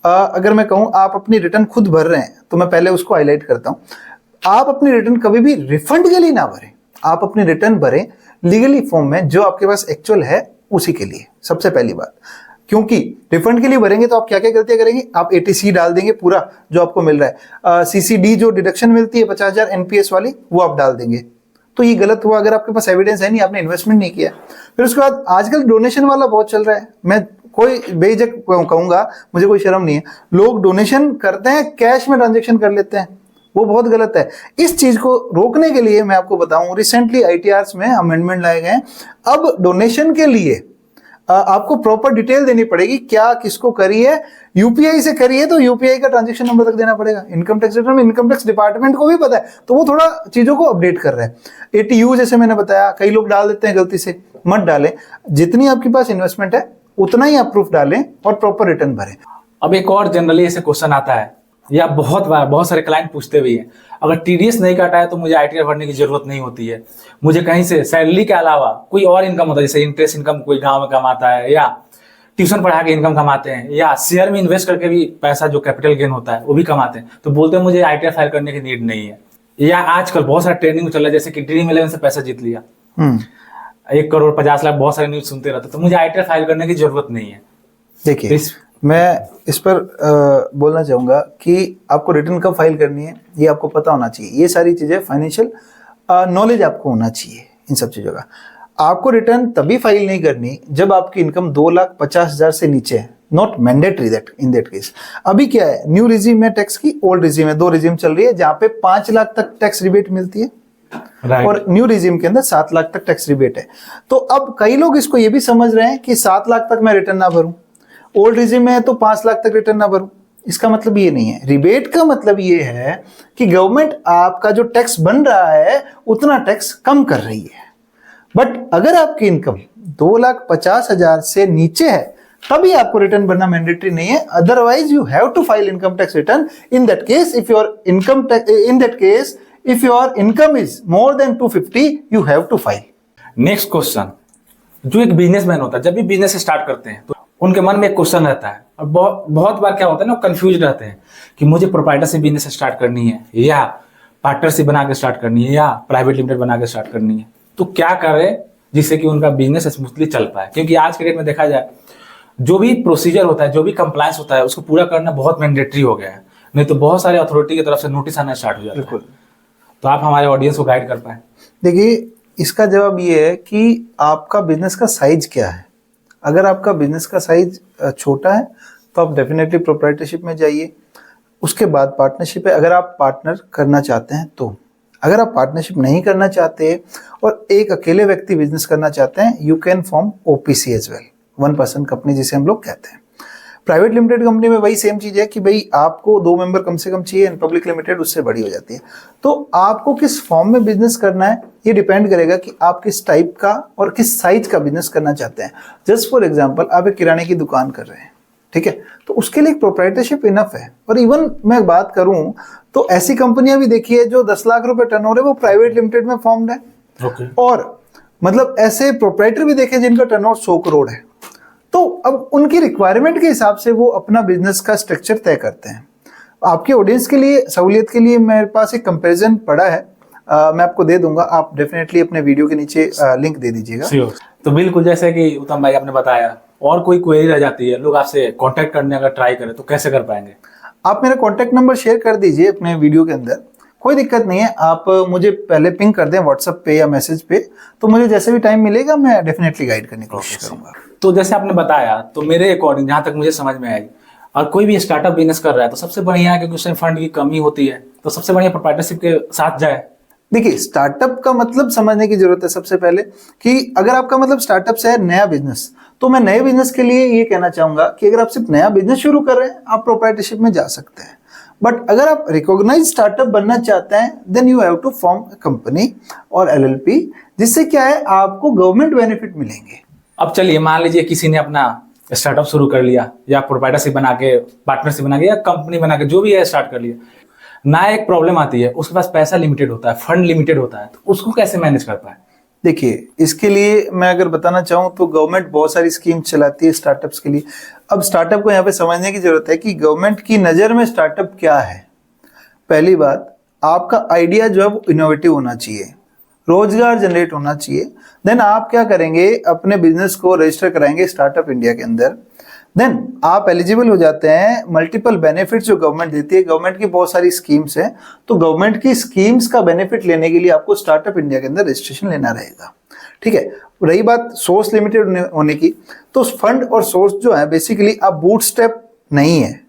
अगर मैं कहूँ आप अपनी रिटर्न खुद भर रहे हैं तो मैं पहले उसको हाईलाइट करता हूँ। आप अपनी रिटर्न कभी भी रिफंड के लिए ना भरें, आप अपनी रिटर्न भरें लीगली फॉर्म में, जो आपके पास एक्चुअल है उसी के लिए, सबसे पहली बात। क्योंकि रिफंड के लिए भरेंगे तो आप क्या क्या गलतियां करेंगे, आप एटीसी डाल देंगे पूरा जो आपको मिल रहा है, सीसीडी जो डिडक्शन मिलती है 50,000 एनपीएस वाली, वो आप डाल देंगे। तो ये गलत हुआ अगर आपके पास एविडेंस है नहीं, आपने इन्वेस्टमेंट नहीं किया। फिर उसके बाद आजकल डोनेशन वाला बहुत चल रहा है, मैं कोई बेझक कहूंगा, मुझे कोई शर्म नहीं है, लोग डोनेशन करते हैं, कैश में ट्रांजेक्शन कर लेते हैं, वो बहुत गलत है। इस चीज को रोकने के लिए मैं आपको बताऊं, रिसेंटली आईटीआर में अमेंडमेंट लाए गए हैं। अब डोनेशन के लिए आपको प्रॉपर डिटेल देनी पड़ेगी, क्या किसको करी है। यूपीआई से करी है तो यूपीआई का ट्रांजैक्शन नंबर तक देना पड़ेगा। इनकम टैक्स रिटर्न में इनकम टैक्स डिपार्टमेंट को भी पता है, तो वो थोड़ा चीजों को अपडेट कर रहे हैं। एटीयू जैसे मैंने बताया, कई लोग डाल देते हैं गलती से, मत डालें। जितनी आपके पास इन्वेस्टमेंट है उतना ही आप प्रूफ डालें और प्रॉपर रिटर्न भरें। अब एक और जनरली ऐसे क्वेश्चन आता है, या बहुत बार बहुत सारे क्लाइंट पूछते भी हैं, अगर टीडीएस नहीं काटा है तो मुझे आईटीआर भरने की जरूरत नहीं होती है, मुझे कहीं से सैलरी के अलावा कोई और इनकम होता है, जैसे इंटरेस्ट इनकम कोई गांव में कमाता है, या ट्यूशन पढ़ा के इनकम कमाते हैं, या शेयर में इन्वेस्ट करके भी पैसा जो कैपिटल गेन होता है वो भी कमाते हैं, तो बोलते हैं मुझे आईटीआर फाइल करने की नीड नहीं है। या आजकल बहुत सारा ट्रेंडिंग चल रहा है, जैसे कि ड्रीम 11 से पैसा जीत लिया, 1 करोड़ 50 लाख, बहुत सारे न्यूज सुनते रहते, तो मुझे आईटीआर फाइल करने की जरूरत नहीं है। देखिए, मैं इस पर बोलना चाहूंगा कि आपको रिटर्न कब फाइल करनी है ये आपको पता होना चाहिए। ये सारी चीजें फाइनेंशियल नॉलेज आपको होना चाहिए इन सब चीजों का। आपको रिटर्न तभी फाइल नहीं करनी जब आपकी इनकम 2,50,000 से नीचे है। Not mandatory that in that case. अभी क्या है, न्यू रिजीम है टैक्स की, ओल्ड रिजीम है, 2 रिजीम चल रही है जहां पे 5 लाख तक टैक्स रिबेट मिलती है। Right. और न्यू रिजीम के अंदर 7 लाख तक टैक्स रिबेट है। तो अब कई लोग इसको ये भी समझ रहे हैं कि 7 लाख तक मैं रिटर्न ना भरूं, ओल्ड रिजीम में है तो 5 लाख तक रिटर्न ना भरूं। इसका मतलब ये नहीं है। रिबेट का मतलब ये है कि गवर्नमेंट आपका जो टैक्स बन रहा है उतना टैक्स कम कर रही है। बट अगर आपकी इनकम 2,50,000 से नीचे है तभी आपको रिटर्न भरना मैंडेटरी नहीं है। Otherwise you have to file income tax return. In that case if your income is more than 250 you have to file. Next question, जो एक बिजनेसमैन होता है, जब भी बिजनेस स्टार्ट करते हैं तो उनके मन में एक क्वेश्चन रहता है, और बहुत बार क्या होता है ना, कंफ्यूज रहते हैं कि मुझे प्रोप्राइटरशिप बिजनेस स्टार्ट करनी है, या पार्टनरशिप बना के स्टार्ट करनी है, या प्राइवेट लिमिटेड बना के स्टार्ट करनी है। तो क्या करें जिससे कि उनका बिजनेस स्मूथली चल पाए, क्योंकि आज के डेट में देखा जाए जो भी प्रोसीजर होता है, जो भी कंप्लायंस होता है, उसको पूरा करना बहुत मैंडेटरी हो गया है, नहीं तो बहुत सारे अथॉरिटी की तरफ से नोटिस आना स्टार्ट हो जाता है। तो आप हमारे ऑडियंस को गाइड कर पाए। देखिए, इसका जवाब ये है कि आपका बिजनेस का साइज क्या है। अगर आपका बिजनेस का साइज छोटा है तो आप डेफिनेटली प्रोप्राइटरशिप में जाइए। उसके बाद पार्टनरशिप है, अगर आप पार्टनर करना चाहते हैं तो। अगर आप पार्टनरशिप नहीं करना चाहते और एक अकेले व्यक्ति बिजनेस करना चाहते हैं, you can form OPC as well, 1 person company जिसे हम लोग कहते हैं। प्राइवेट लिमिटेड कंपनी में वही सेम चीज है कि भाई आपको 2 मेंबर कम से कम चाहिए, पब्लिक लिमिटेड उससे बड़ी हो जाती है। तो आपको किस फॉर्म में बिजनेस करना है ये डिपेंड करेगा कि आप किस टाइप का और किस साइज का बिजनेस करना चाहते हैं। जस्ट फॉर एग्जांपल, आप एक किराने की दुकान कर रहे हैं, ठीक है, तो उसके लिए प्रोप्राइटरशिप इनफ है। और इवन मैं बात करूं तो ऐसी कंपनियां भी देखी है जो 10 लाख रुपए टर्नओवर है, वो प्राइवेट लिमिटेड में फॉर्म्ड है। और मतलब ऐसे प्रोप्राइटर भी देखे जिनका टर्नओवर 100 करोड़ है। तो अब उनकी रिक्वायरमेंट के हिसाब से वो अपना बिजनेस का स्ट्रक्चर तय करते हैं। आपके ऑडियंस के लिए, सहूलियत के लिए मेरे पास एक कंपैरिजन पड़ा है, मैं आपको दे दूंगा। आप डेफिनेटली अपने वीडियो के नीचे लिंक दे दीजिएगा। तो बिल्कुल जैसे कि उत्तम भाई आपने बताया, और कोई क्वेरी रह जाती है, लोग आपसे कांटेक्ट करने अगर ट्राई करें तो कैसे कर पाएंगे? आप मेरा कांटेक्ट नंबर शेयर कर दीजिए अपने वीडियो के अंदर, कोई दिक्कत नहीं है। आप मुझे पहले पिंग कर दें व्हाट्सएप पे या मैसेज पे, तो मुझे जैसे भी टाइम मिलेगा मैं डेफिनेटली गाइड करने की कोशिश करूंगा। तो जैसे आपने बताया, तो मेरे अकॉर्डिंग जहां तक मुझे समझ में आई, और कोई भी स्टार्टअप बिजनेस कर रहा है तो सबसे बढ़िया है, क्योंकि उसमें फंड की कमी होती है, तो सबसे बढ़िया प्रोप्राइटरशिप के साथ जाए। देखिए, स्टार्टअप का मतलब समझने की जरूरत है सबसे पहले कि अगर आपका मतलब स्टार्टअप से है नया बिजनेस, तो मैं नए बिजनेस के लिए ये कहना चाहूंगा कि अगर आप सिर्फ नया बिजनेस शुरू कर रहे हैं आप प्रोप्राइटरशिप में जा सकते हैं। बट अगर आप रिकॉग्नाइज स्टार्टअप बनना चाहते हैं, then you have to form a company और एलएलपी, जिससे क्या है आपको गवर्नमेंट बेनिफिट मिलेंगे। अब चलिए, मान लीजिए किसी ने अपना स्टार्टअप शुरू कर लिया, या प्रोप्राइटरशिप बना के, पार्टनरशिप बना के, या कंपनी बना के, जो भी है स्टार्ट कर लिया, ना एक प्रॉब्लम आती है, उसके पास पैसा लिमिटेड होता है, फंड लिमिटेड होता है, तो उसको कैसे मैनेज कर पाए? देखिए, इसके लिए मैं अगर बताना चाहूँ तो गवर्नमेंट बहुत सारी स्कीम चलाती है स्टार्टअप्स के लिए। अब स्टार्टअप को यहाँ पे समझने की जरूरत है कि गवर्नमेंट की नज़र में स्टार्टअप क्या है। पहली बात, आपका आइडिया जो है वो इनोवेटिव होना चाहिए, रोजगार जनरेट होना चाहिए। देन आप क्या करेंगे, अपने बिजनेस को रजिस्टर कराएंगे स्टार्टअप इंडिया के अंदर। देन आप एलिजिबल हो जाते हैं मल्टीपल बेनिफिट्स जो गवर्नमेंट देती है। गवर्नमेंट की बहुत सारी स्कीम्स हैं, तो गवर्नमेंट की स्कीम्स का बेनिफिट लेने के लिए आपको स्टार्टअप इंडिया के अंदर रजिस्ट्रेशन लेना रहेगा, ठीक है। रही बात सोर्स लिमिटेड होने की, तो फंड और सोर्स जो है बेसिकली आप बूटस्ट्रैप नहीं है,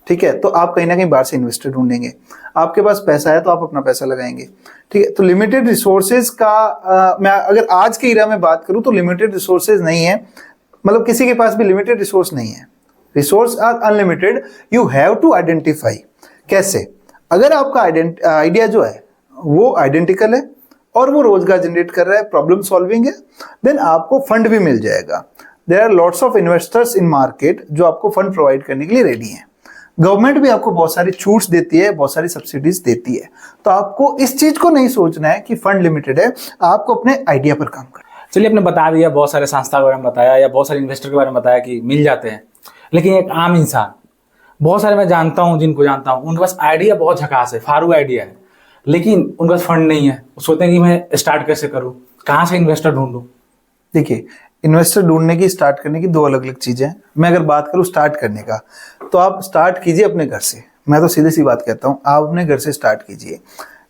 ठीक है, तो आप कहीं ना कहीं बाहर से इन्वेस्टर ढूंढेंगे। आपके पास पैसा है तो आप अपना पैसा लगाएंगे, ठीक है। तो लिमिटेड रिसोर्सेज का मैं अगर आज के इरा में बात करूं तो लिमिटेड रिसोर्सेज नहीं है। मतलब किसी के पास भी लिमिटेड रिसोर्स नहीं है, resource are unlimited, you have to identify. कैसे? अगर आपका आइडिया जो है वो आइडेंटिकल है और वो रोजगार जनरेट कर रहा है, प्रॉब्लम सॉल्विंग है, देन आपको फंड भी मिल जाएगा। There are lots of investors in market जो आपको फंड प्रोवाइड करने के लिए रेडी हैं। गवर्नमेंट भी आपको बहुत सारी छूट्स देती है, बहुत सारी सब्सिडीज देती है। तो आपको इस चीज को नहीं सोचना है कि फंड लिमिटेड है, आपको अपने आइडिया पर काम करना है। चलिए, आपने बता दिया, बहुत सारे संस्था के बारे में बताया या बहुत सारे इन्वेस्टर के बारे में बताया कि मिल जाते हैं, लेकिन एक आम इंसान, बहुत सारे मैं जानता हूँ, जिनको जानता हूँ, उनके पास आइडिया बहुत झकास है, फारू आइडिया है, लेकिन उनके पास फंड नहीं है। वो सोचते हैं कि मैं स्टार्ट कैसे करूँ, कहाँ से इन्वेस्टर ढूंढूं। देखिए, इन्वेस्टर ढूंढने की, स्टार्ट करने की दो अलग अलग चीजें हैं। मैं अगर बात करूँ स्टार्ट करने का, तो आप स्टार्ट कीजिए अपने घर से। मैं तो सीधी सी बात कहता हूँ, आप अपने घर से स्टार्ट कीजिए।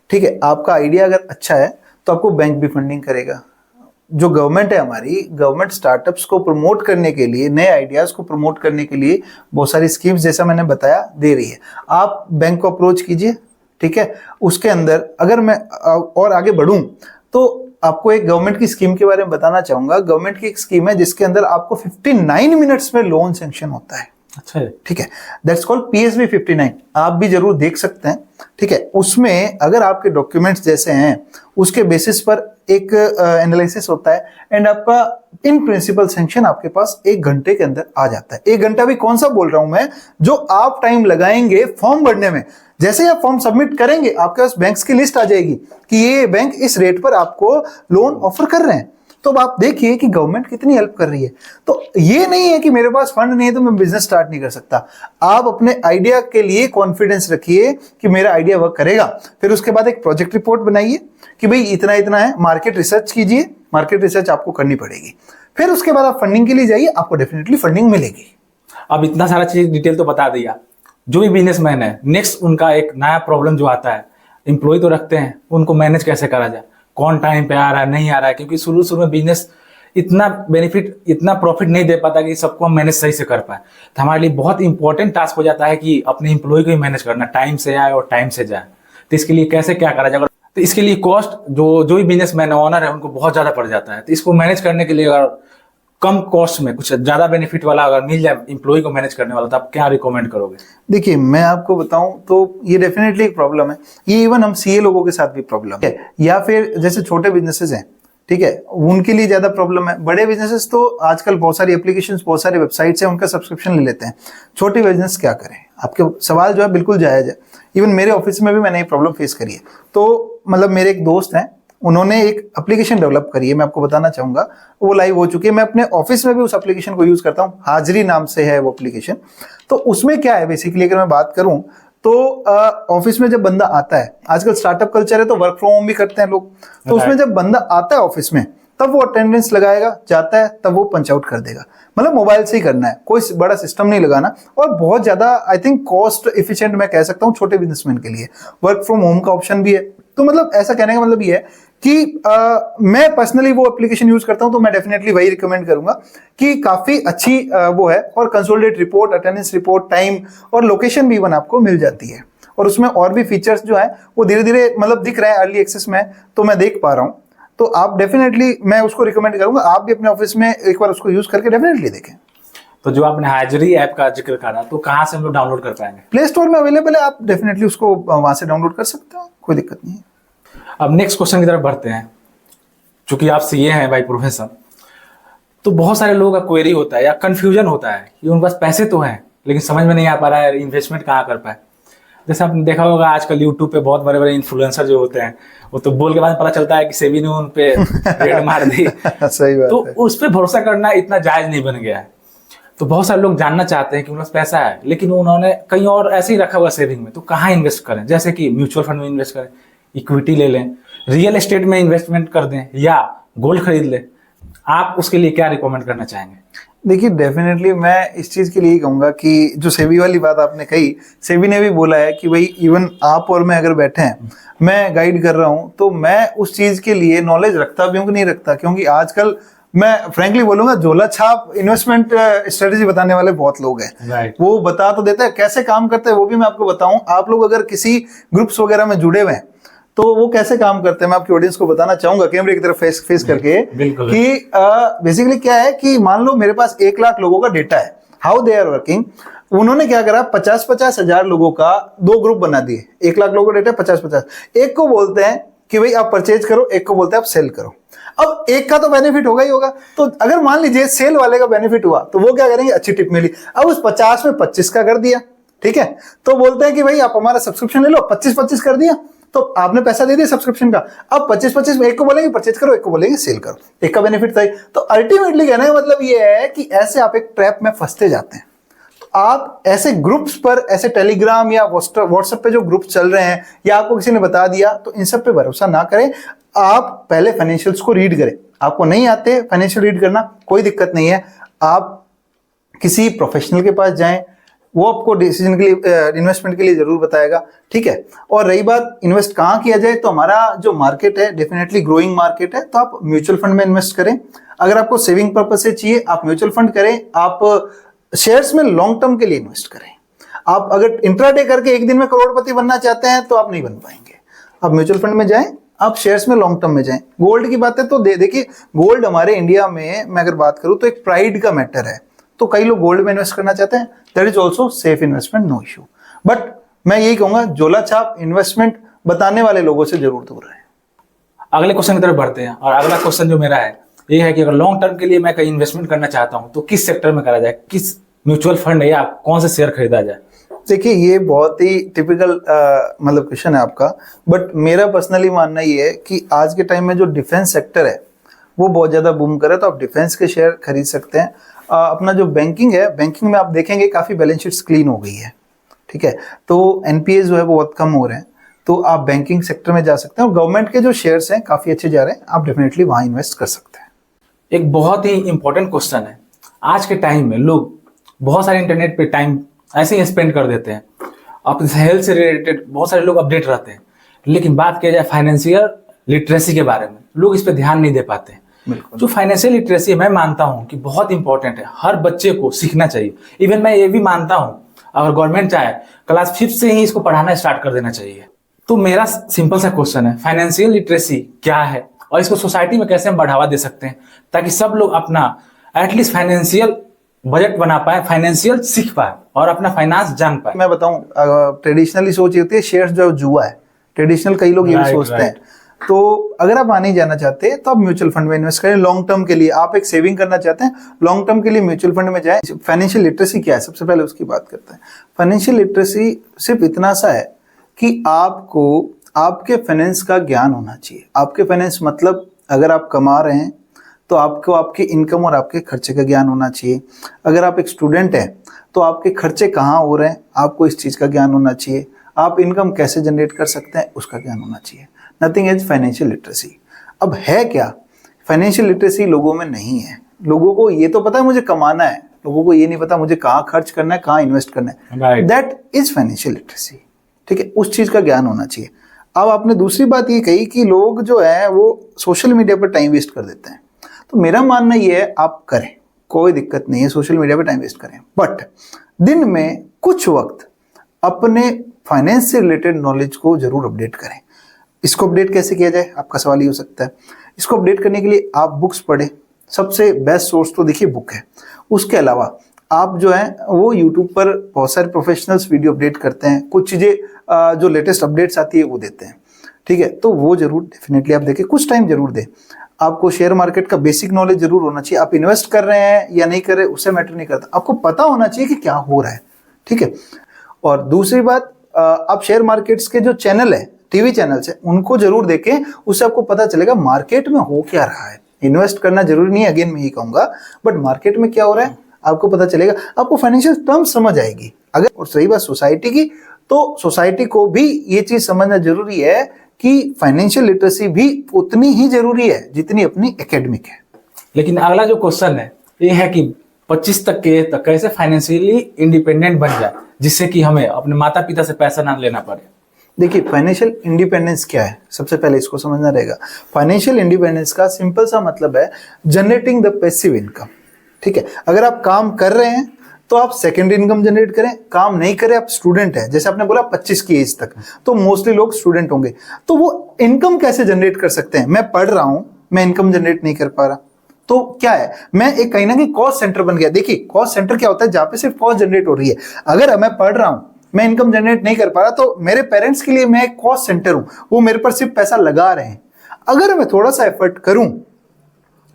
ठीक है, आपका आइडिया अगर अच्छा है तो आपको बैंक भी फंडिंग करेगा। जो गवर्नमेंट है हमारी, गवर्नमेंट स्टार्टअप्स को प्रमोट करने के लिए, नए आइडियाज को प्रमोट करने के लिए बहुत सारी स्कीम्स, जैसा मैंने बताया, दे रही है। आप बैंक को अप्रोच कीजिए। ठीक है, उसके अंदर अगर मैं और आगे बढ़ूं तो आपको एक गवर्नमेंट की स्कीम के बारे में बताना चाहूंगा। गवर्नमेंट की एक स्कीम है जिसके अंदर आपको 59 मिनट्स में लोन सैंक्शन होता है। अच्छा है। ठीक है, दैट्स कॉल्ड PSB 59। आप भी जरूर देख सकते हैं। ठीक है, उसमें अगर आपके डॉक्यूमेंट्स जैसे हैं, उसके बेसिस पर एक एनालिसिस होता है एंड आपका इन प्रिंसिपल सैंक्शन आपके पास 1 घंटे के अंदर आ जाता है। 1 घंटा भी कौन सा बोल रहा हूं मैं, जो आप टाइम लगाएंगे फॉर्म भरने में, जैसे ही आप फॉर्म सबमिट करेंगे आपके पास बैंक्स की लिस्ट आ जाएगी कि ये बैंक इस रेट पर आपको लोन ऑफर कर रहे हैं। तो अब आप देखिए कि गवर्नमेंट कितनी हेल्प कर रही है। तो ये नहीं है कि मेरे पास फंड नहीं है तो मैं बिजनेस स्टार्ट नहीं कर सकता। आप अपने आइडिया के लिए कॉन्फिडेंस रखिए कि मेरा आइडिया वर्क करेगा। फिर उसके बाद एक प्रोजेक्ट रिपोर्ट बनाइए कि भाई इतना इतना है, मार्केट रिसर्च कीजिए। मार्केट रिसर्च आपको करनी पड़ेगी। फिर उसके बाद आप फंडिंग के लिए जाइए, आपको डेफिनेटली फंडिंग मिलेगी। अब इतना सारा चीज डिटेल तो बता दिया। जो भी बिजनेसमैन है, नेक्स्ट उनका एक नया प्रॉब्लम जो आता है, एम्प्लॉय तो रखते हैं, उनको मैनेज कैसे करा जाए, कौन टाइम पे आ रहा है, नहीं आ रहा है, क्योंकि शुरू शुरू में बिजनेस इतना बेनिफिट, इतना प्रॉफिट नहीं दे पाता कि सबको हम मैनेज सही से कर पाए। तो हमारे लिए बहुत इंपॉर्टेंट टास्क हो जाता है कि अपने एम्प्लॉय को ही मैनेज करना, टाइम से आए और टाइम से जाए। तो इसके लिए कैसे क्या करा जाए, तो इसके लिए कॉस्ट जो भी बिजनेसमैन है, ओनर है, उनको बहुत ज्यादा पड़ जाता है। तो इसको मैनेज करने के लिए अगर कम कॉस्ट में कुछ ज्यादा बेनिफिट वाला अगर मिल जाए एम्प्लॉय को मैनेज करने वाला, तो आप क्या रिकमेंड करोगे? देखिए, मैं आपको बताऊं तो ये डेफिनेटली एक प्रॉब्लम है। ये इवन हम सीए लोगों के साथ भी प्रॉब्लम है, या फिर जैसे छोटे बिजनेसेस हैं, ठीक है, उनके लिए ज्यादा प्रॉब्लम है। बड़े बिजनेसेस तो आजकल बहुत सारी एप्लीकेशंस, बहुत सारे वेबसाइट्स हैं, उनका सब्सक्रिप्शन ले लेते हैं। छोटे बिजनेस क्या करें? आपके सवाल जो है बिल्कुल जायज है। इवन मेरे ऑफिस में भी मैंने ये प्रॉब्लम फेस करी है। तो मतलब मेरे एक दोस्त हैं, उन्होंने एक एप्लीकेशन डेवलप करी है, मैं आपको बताना चाहूंगा, वो लाइव हो चुकी है। मैं अपने ऑफिस में भी उस एप्लीकेशन को यूज करता हूँ, हाजरी नाम से है वो एप्लीकेशन। तो उसमें क्या है बेसिकली, अगर मैं बात करूं तो ऑफिस में जब बंदा आता है, आजकल स्टार्टअप कल्चर है तो वर्क फ्रॉम होम भी करते हैं लोग, तो उसमें जब बंदा आता है ऑफिस में, तब वो अटेंडेंस लगाएगा, जाता है तब वो पंच आउट कर देगा। मतलब मोबाइल से ही करना है, कोई बड़ा सिस्टम नहीं लगाना। और बहुत ज्यादा आई थिंक कॉस्ट इफिशिएंट मैं कह सकता हूँ छोटे बिजनेसमैन के लिए। वर्क फ्रॉम होम का ऑप्शन भी है। तो मतलब ऐसा कहने का मतलब ये है कि मैं पर्सनली वो एप्लीकेशन यूज करता हूं, तो मैं डेफिनेटली वही रिकमेंड करूंगा कि काफी अच्छी वो है। और consolidate report, attendance report, time और लोकेशन भी इवन आपको मिल जाती है। और उसमें और भी फीचर्स जो है वो धीरे धीरे मतलब दिख रहे हैं अर्ली एक्सेस में, तो मैं देख पा रहा हूँ। तो आप डेफिनेटली, मैं उसको रिकमेंड करूंगा, आप भी अपने ऑफिस में एक बार उसको यूज करके डेफिनेटली देखें। तो जो आपने हाजरी ऐप का जिक्र करा, तो कहाँ से हम लोग डाउनलोड कर पाएंगे? प्ले स्टोर में अवेलेबल है, आप डेफिनेटली उसको वहां से डाउनलोड कर सकते हो, कोई दिक्कत नहीं है। अब नेक्स्ट क्वेश्चन की तरफ बढ़ते हैं। चूंकि आप सीए हैं बाय प्रोफेशन, तो बहुत सारे लोगों का क्वेरी होता है या कंफ्यूजन होता है कि उनके पास पैसे तो हैं लेकिन समझ में नहीं आ पा रहा है इन्वेस्टमेंट कहाँ कर पाए। जैसे आपने देखा होगा आजकल यूट्यूब पे बहुत बड़े बड़े इन्फ्लुएंसर जो होते हैं, वो तो बोल के बाद पता चलता है कि सेबी ने उन पे रेड मार दी। सही बात तो है। उस पर भरोसा करना इतना जायज नहीं बन गया है। तो बहुत सारे लोग जानना चाहते हैं कि उनके पास पैसा है लेकिन उन्होंने कहीं और ऐसे ही रखा हुआ सेविंग में, तो कहाँ इन्वेस्ट करें? जैसे कि म्यूचुअल फंड में इन्वेस्ट करें, इक्विटी ले लें, रियल एस्टेट में इन्वेस्टमेंट कर दें, या गोल्ड खरीद लें। आप उसके लिए क्या रिकमेंड करना चाहेंगे? देखिए, डेफिनेटली मैं इस चीज के लिए कहूंगा कि जो सेबी वाली बात आपने कही, सेबी ने भी बोला है कि भाई इवन आप और मैं अगर बैठे हैं, मैं गाइड कर रहा हूं, तो मैं उस चीज के लिए नॉलेज रखता भी हूं कि नहीं रखता। क्योंकि आजकल मैं फ्रैंकली बोलूंगा, झोला छाप इन्वेस्टमेंट स्ट्रेटेजी बताने वाले बहुत लोग हैं। वो बता तो देते हैं, कैसे काम करते हैं वो भी मैं आपको बताऊं। आप लोग अगर किसी ग्रुप्स वगैरह में जुड़े हुए हैं तो वो कैसे काम करते हैं मैं आपकी ऑडियंस को बताना चाहूंगा कैमरे की तरफ फेस करके बिल्कुल। कि बेसिकली क्या है कि मान लो मेरे पास 1 लाख लोगों का डेटा है, हाउ दे आर वर्किंग। उन्होंने क्या करा, 50-50 हजार लोगों का 2 ग्रुप बना दिए। 1 लाख लोगों का डेटा 50-50, एक को बोलते हैं कि भाई आप परचेज करो, एक को बोलते हैं आप सेल करो। अब एक का तो बेनिफिट होगा ही होगा, तो अगर मान लीजिए सेल वाले का बेनिफिट हुआ तो वो क्या करेंगे, अच्छी टिप मिली, अब उस 50 में 25 का कर दिया, ठीक है। तो बोलते हैं कि भाई आप हमारा सब्सक्रिप्शन ले लो, 25-25 कर दिया, तो आपने पैसा दे दिया सब्सक्रिप्शन का। अब 25-25 में एक को बोलेंगे परचेज करो, एक को बोलेंगे सेल करो, एक का बेनिफिट था ही। तो अल्टीमेटली कहने का मतलब ये है कि ऐसे आप एक ट्रैप में फंसते जाते हैं। आप ऐसे ग्रुप्स पर, ऐसे टेलीग्राम या व्हाट्सएप पे जो ग्रुप चल रहे हैं या आपको किसी ने बता दिया, तो इन सब पे भरोसा ना करें। आप पहले फाइनेंशियल्स को रीड करें। आपको नहीं आते फाइनेंशियल रीड करना, कोई दिक्कत नहीं है, आप किसी प्रोफेशनल के पास जाएं, वो आपको डिसीजन के लिए, इन्वेस्टमेंट के लिए जरूर बताएगा, ठीक है। और रही बात इन्वेस्ट कहाँ किया जाए, तो हमारा जो मार्केट है डेफिनेटली ग्रोइंग मार्केट है, तो आप म्यूचुअल फंड में इन्वेस्ट करें। अगर आपको सेविंग पर्पज से चाहिए, आप म्यूचुअल फंड करें। आप शेयर्स में लॉन्ग टर्म के लिए इन्वेस्ट करें। आप अगर इंट्राडे करके एक दिन में करोड़पति बनना चाहते हैं तो आप नहीं बन पाएंगे। आप म्यूचुअल फंड में जाएं, आप शेयर्स में लॉन्ग टर्म में जाएं। गोल्ड की बात है तो देखिए, गोल्ड हमारे इंडिया में मैं अगर बात करूं तो एक प्राइड का मैटर है, तो कई लोग गोल्ड में इन्वेस्ट करना चाहते हैं, that is also safe investment, no issue. But मैं यही कहूंगा, झोला छाप इन्वेस्टमेंट बताने वाले लोगों से जरूर दूर रहें। अगले क्वेश्चन की तरफ बढ़ते हैं, और अगला क्वेश्चन जो मेरा है ये है कि अगर लॉन्ग टर्म के लिए मैं कहीं इन्वेस्टमेंट करना चाहता हूं तो किस सेक्टर में करा जाए, किस म्यूचुअल फंड या कौन से शेयर खरीदा जाए? देखिए, ये बहुत ही टिपिकल मतलब क्वेश्चन है आपका, बट मेरा पर्सनली मानना ये है कि आज के टाइम में जो डिफेंस सेक्टर है वो बहुत ज़्यादा बूम कर रहा है, तो आप डिफेंस के शेयर खरीद सकते हैं। अपना जो बैंकिंग है, बैंकिंग में आप देखेंगे काफ़ी बैलेंस शीट्स क्लीन हो गई है, ठीक है, तो एनपीए जो है वो बहुत कम हो रहे हैं, तो आप बैंकिंग सेक्टर में जा सकते हैं। और गवर्नमेंट के जो शेयर्स हैं काफ़ी अच्छे जा रहे हैं, आप डेफिनेटली वहाँ इन्वेस्ट कर सकते हैं। एक बहुत ही इंपॉर्टेंट क्वेश्चन है, आज के टाइम में लोग बहुत सारे इंटरनेट पे टाइम ऐसे ही स्पेंड कर देते हैं, अपने हेल्थ से रिलेटेड बहुत सारे लोग अपडेट रहते हैं, लेकिन बात किया जाए फाइनेंशियल लिटरेसी के बारे में, लोग इस पे ध्यान नहीं दे पाते हैं। जो फाइनेंशियल लिटरेसी मैं मानता हूं कि बहुत इंपॉर्टेंट है, हर बच्चे को सीखना चाहिए। इवन मैं ये भी मानता हूं अगर गवर्नमेंट चाहे क्लास 5 से ही इसको पढ़ाना स्टार्ट कर देना चाहिए। तो मेरा सिंपल सा क्वेश्चन है, फाइनेंशियल लिटरेसी क्या है और इसको सोसाइटी में कैसे हम बढ़ावा दे सकते हैं ताकि सब लोग अपना एटलीस्ट फाइनेंशियल बजट बना पाए, फाइनेंशियल सीख पाए और अपना फाइनेंस जान पाए। मैं बताऊं, ट्रेडिशनली सोच होती है शेयर्स जो जुआ है, ट्रेडिशनल कई लोग ये भी सोचते हैं। तो अगर आप आने जाना चाहते हैं तो आप म्यूचुअल फंड में इन्वेस्ट करें लॉन्ग टर्म के लिए। आप एक सेविंग करना चाहते हैं लॉन्ग टर्म के लिए, म्यूचुअल फंड में जाएं। फाइनेंशियल लिटरेसी क्या है, सबसे पहले उसकी बात करते हैं। फाइनेंशियल लिटरेसी सिर्फ इतना सा है कि आपको आपके फाइनेंस का ज्ञान होना चाहिए। आपके फाइनेंस मतलब अगर आप कमा रहे हैं तो आपको आपके इनकम और आपके खर्चे का ज्ञान होना चाहिए। अगर आप एक स्टूडेंट हैं तो आपके खर्चे कहाँ हो रहे हैं, आपको इस चीज़ का ज्ञान होना चाहिए। आप इनकम कैसे जनरेट कर सकते हैं, उसका ज्ञान होना चाहिए। Nothing is financial literacy. अब है क्या, फाइनेंशियल लिटरेसी लोगों में नहीं है। लोगों को ये तो पता है मुझे कमाना है, लोगों को ये नहीं पता मुझे कहाँ खर्च करना है, कहाँ इन्वेस्ट करना है। दैट इज फाइनेंशियल लिटरेसी, ठीक है, उस चीज़ का ज्ञान होना चाहिए। अब आपने दूसरी बात ये कही कि लोग जो है वो सोशल मीडिया पर टाइम वेस्ट कर देते हैं, तो मेरा मानना ये है आप करें, कोई दिक्कत नहीं है, सोशल मीडिया पर टाइम वेस्ट करें, बट दिन में कुछ वक्त अपने फाइनेंस से रिलेटेड नॉलेज को जरूर अपडेट करें। इसको अपडेट कैसे किया जाए, आपका सवाल ये हो सकता है। इसको अपडेट करने के लिए आप बुक्स पढ़ें, सबसे बेस्ट सोर्स तो देखिए बुक है। उसके अलावा आप जो है वो यूट्यूब पर बहुत सारे प्रोफेशनल्स वीडियो अपडेट करते हैं, कुछ चीज़ें जो लेटेस्ट अपडेट्स आती है वो देते हैं, ठीक है, तो वो जरूर डेफिनेटली आप देखें, कुछ टाइम जरूर दें। आपको शेयर मार्केट का बेसिक नॉलेज जरूर होना चाहिए। आप इन्वेस्ट कर रहे हैं या नहीं कर रहे उससे मैटर नहीं करता, आपको पता होना चाहिए कि क्या हो रहा है, ठीक है। और दूसरी बात, आप शेयर मार्केट्स के जो चैनल है, टीवी चैनल्स है, उनको जरूर देखें, उससे आपको पता चलेगा मार्केट में हो क्या रहा है। इन्वेस्ट करना जरूरी नहीं है, अगेन मैं यही कहूंगा, बट मार्केट में क्या हो रहा है आपको पता चलेगा, आपको फाइनेंशियल टर्म समझ आएगी। अगर और सही बात सोसाइटी की, तो सोसाइटी को भी ये चीज समझना जरूरी है कि फाइनेंशियल लिटरेसी भी उतनी ही जरूरी है जितनी अपनी एकेडमिक है। लेकिन अगला जो क्वेश्चन है ये है कि 25 तक कैसे फाइनेंशियली इंडिपेंडेंट बन जाए जिससे कि हमें अपने माता पिता से पैसा ना लेना पड़े। देखिए, फाइनेंशियल इंडिपेंडेंस क्या है, सबसे पहले इसको समझना रहेगा। फाइनेंशियल इंडिपेंडेंस का सिंपल सा मतलब है जनरेटिंग द पैसिव इनकम, ठीक है। अगर आप काम कर रहे हैं तो आप सेकेंडरी इनकम जनरेट करें, काम नहीं करें, आप स्टूडेंट हैं, जैसे आपने बोला 25 की एज तक, तो मोस्टली लोग स्टूडेंट होंगे, तो वो इनकम कैसे जनरेट कर सकते हैं? मैं पढ़ रहा हूं, मैं इनकम जनरेट नहीं कर पा रहा, तो क्या है, मैं एक कहीं ना कहीं कॉस्ट सेंटर बन गया। देखिए कॉस्ट सेंटर क्या होता है? जहां पे सिर्फ कॉस्ट जनरेट हो रही है। अगर मैं पढ़ रहा हूं, मैं इनकम जनरेट नहीं कर पा रहा, तो मेरे पेरेंट्स के लिए मैं एक कॉस्ट सेंटर हूं, वो मेरे पर सिर्फ पैसा लगा रहे हैं। अगर मैं थोड़ा सा एफर्ट करूं,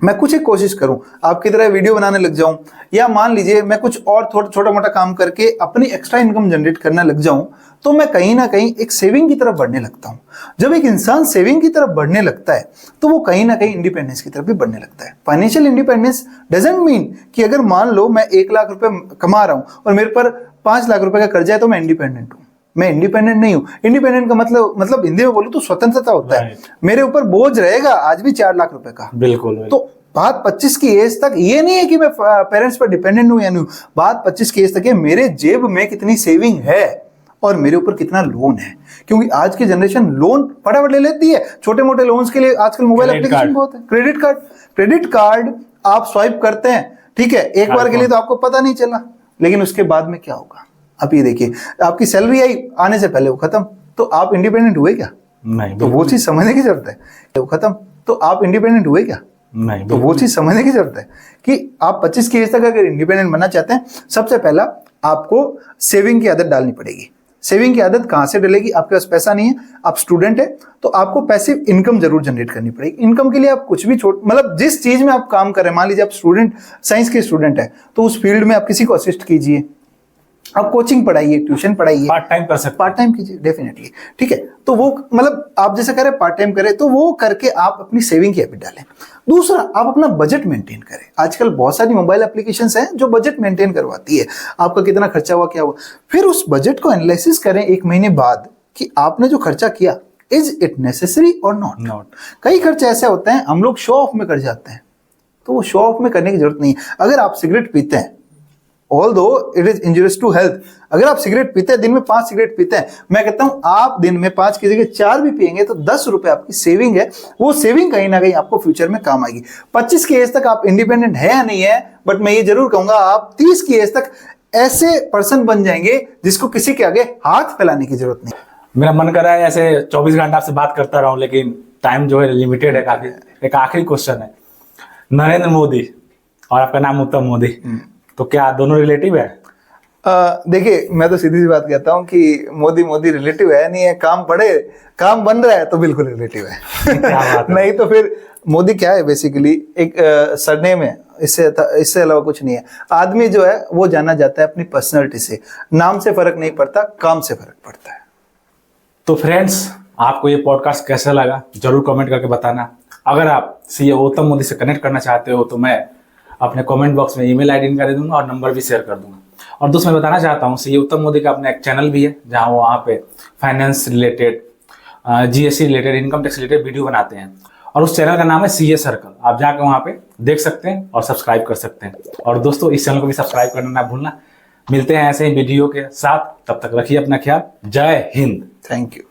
मैं कुछ एक कोशिश करूं, आपकी तरह वीडियो बनाने लग जाऊं, या मान लीजिए मैं कुछ और छोटा मोटा काम करके अपनी एक्स्ट्रा इनकम जनरेट करने लग जाऊं, तो मैं कहीं ना कहीं एक सेविंग की तरफ बढ़ने लगता हूं। जब एक इंसान सेविंग की तरफ बढ़ने लगता है, तो वो कहीं ना कहीं इंडिपेंडेंस की तरफ भी बढ़ने लगता है। फाइनेंशियल इंडिपेंडेंस डजंट मीन कि अगर मान लो मैं 1 लाख रुपए कमा रहा हूं और मेरे पर 5 लाख रुपए का कर्जा है, तो मैं इंडिपेंडेंट हूं। मैं इंडिपेंडेंट नहीं हूं। इंडिपेंडेंट का मतलब हिंदी में बोलूं तो स्वतंत्रता होता है। मेरे ऊपर बोझ रहेगा आज भी 4 लाख रुपए का। बिल्कुल। तो बात 25 की एज तक ये नहीं है कि मैं पेरेंट्स पर डिपेंडेंट हूं या नहीं हूं। बात 25 की एज तक है मेरे जेब में कितनी सेविंग है और मेरे ऊपर कितना लोन है। क्योंकि आज की जनरेशन लोन फटाफट ले लेती है। छोटे मोटे लोन्स के लिए आजकल मोबाइल एप्लीकेशन बहुत है। क्रेडिट कार्ड आप स्वाइप करते हैं, ठीक है, एक बार के लिए तो आपको पता नहीं चला, लेकिन उसके बाद में क्या होगा? आप ये देखिए, आपकी सैलरी आई, आने से पहले वो खत्म, तो आप इंडिपेंडेंट हुए क्या? नहीं। तो वो चीज समझने की जरूरत है। वो खत्म, तो आप इंडिपेंडेंट हुए क्या? नहीं। तो वो चीज समझने की जरूरत है कि आप 25 की एज तक अगर इंडिपेंडेंट बनना चाहते हैं, सबसे पहला आपको सेविंग की आदत डालनी पड़ेगी। सेविंग की आदत कहां से डलेगी? आपके पास पैसा नहीं है, आप स्टूडेंट है, तो आपको पैसिव इनकम जरूर जनरेट करनी पड़ेगी। इनकम के लिए आप कुछ भी मतलब जिस चीज में आप काम कर रहे हैं, मान लीजिए आप साइंस के स्टूडेंट है, तो उस फील्ड में आप किसी को असिस्ट कीजिए, आप कोचिंग पढ़ाइए, ट्यूशन पढ़ाइए, पार्ट टाइम कर सकते, पार्ट टाइम कीजिए डेफिनेटली, ठीक है। तो वो मतलब आप जैसे करें पार्ट टाइम करें, तो वो करके आप अपनी सेविंग की हैबिट डालें। दूसरा, आप अपना बजट मेंटेन करें। आजकल बहुत सारी मोबाइल एप्लीकेशंस हैं जो बजट मेंटेन करवाती है, आपका कितना खर्चा हुआ, क्या हुआ। फिर उस बजट को एनालिसिस करें 1 महीने बाद कि आपने जो खर्चा किया, इज इट नेसेसरी और नॉट। कई खर्चे ऐसे होते हैं हम लोग शो ऑफ में कर जाते हैं, तो वो शो ऑफ में करने की जरूरत नहीं है। अगर आप सिगरेट पीते हैं, although it is injurious to health, अगर आप सिगरेट पीते हैं, दिन में 5 सिगरेट पीते हैं, मैं कहता हूं आप दिन में 5 की जगह 4 भी पिएंगे, तो 10 रुपए आपकी सेविंग है। वो सेविंग कहीं ना कहीं आपको फ्यूचर में काम आएगी। 25 की एज तक आप इंडिपेंडेंट है या नहीं है, बट मैं ये जरूर कहूंगा आप 30 की एज तक ऐसे पर्सन बन जाएंगे जिसको किसी के आगे हाथ फैलाने की जरूरत नहीं। मेरा मन कर रहा है ऐसे 24 घंटा आपसे बात करता रहूं, लेकिन टाइम जो है लिमिटेड है काफी। एक आखिरी क्वेश्चन है, नरेंद्र मोदी और आपका नाम उत्तम मोदी, तो क्या दोनों रिलेटिव है? देखिए, मैं तो सीधी सी बात कहता हूं कि मोदी रिलेटिव है नहीं है। काम बन रहा है तो बिल्कुल रिलेटिव है। क्या बात है? नहीं तो फिर मोदी क्या है, बेसिकली एक सरनेम है, इससे अलावा कुछ नहीं है। आदमी जो है वो जाना जाता है अपनी पर्सनैलिटी से, नाम से फर्क नहीं पड़ता, काम से फर्क पड़ता है। तो फ्रेंड्स, आपको ये पॉडकास्ट कैसा लगा जरूर कमेंट करके बताना। अगर आप सीए उत्तम मोदी से कनेक्ट करना चाहते हो तो मैं अपने कमेंट बॉक्स में ईमेल आईडी इनका दे दूंगा और नंबर भी शेयर कर दूंगा। और दोस्तों, मैं बताना चाहता हूँ सीए उत्तम मोदी का अपना एक चैनल भी है, जहाँ वो वहाँ पे finance related, GST related, income tax related video बनाते हैं, और उस चैनल का नाम है सीए सर्कल। आप जाकर वहाँ पे देख सकते हैं और सब्सक्राइब कर सकते हैं। और दोस्तों, इस चैनल को भी सब्सक्राइब करना ना भूलना। मिलते हैं ऐसे ही वीडियो के साथ, तब तक रखिए अपना ख्याल। जय हिंद। Thank you.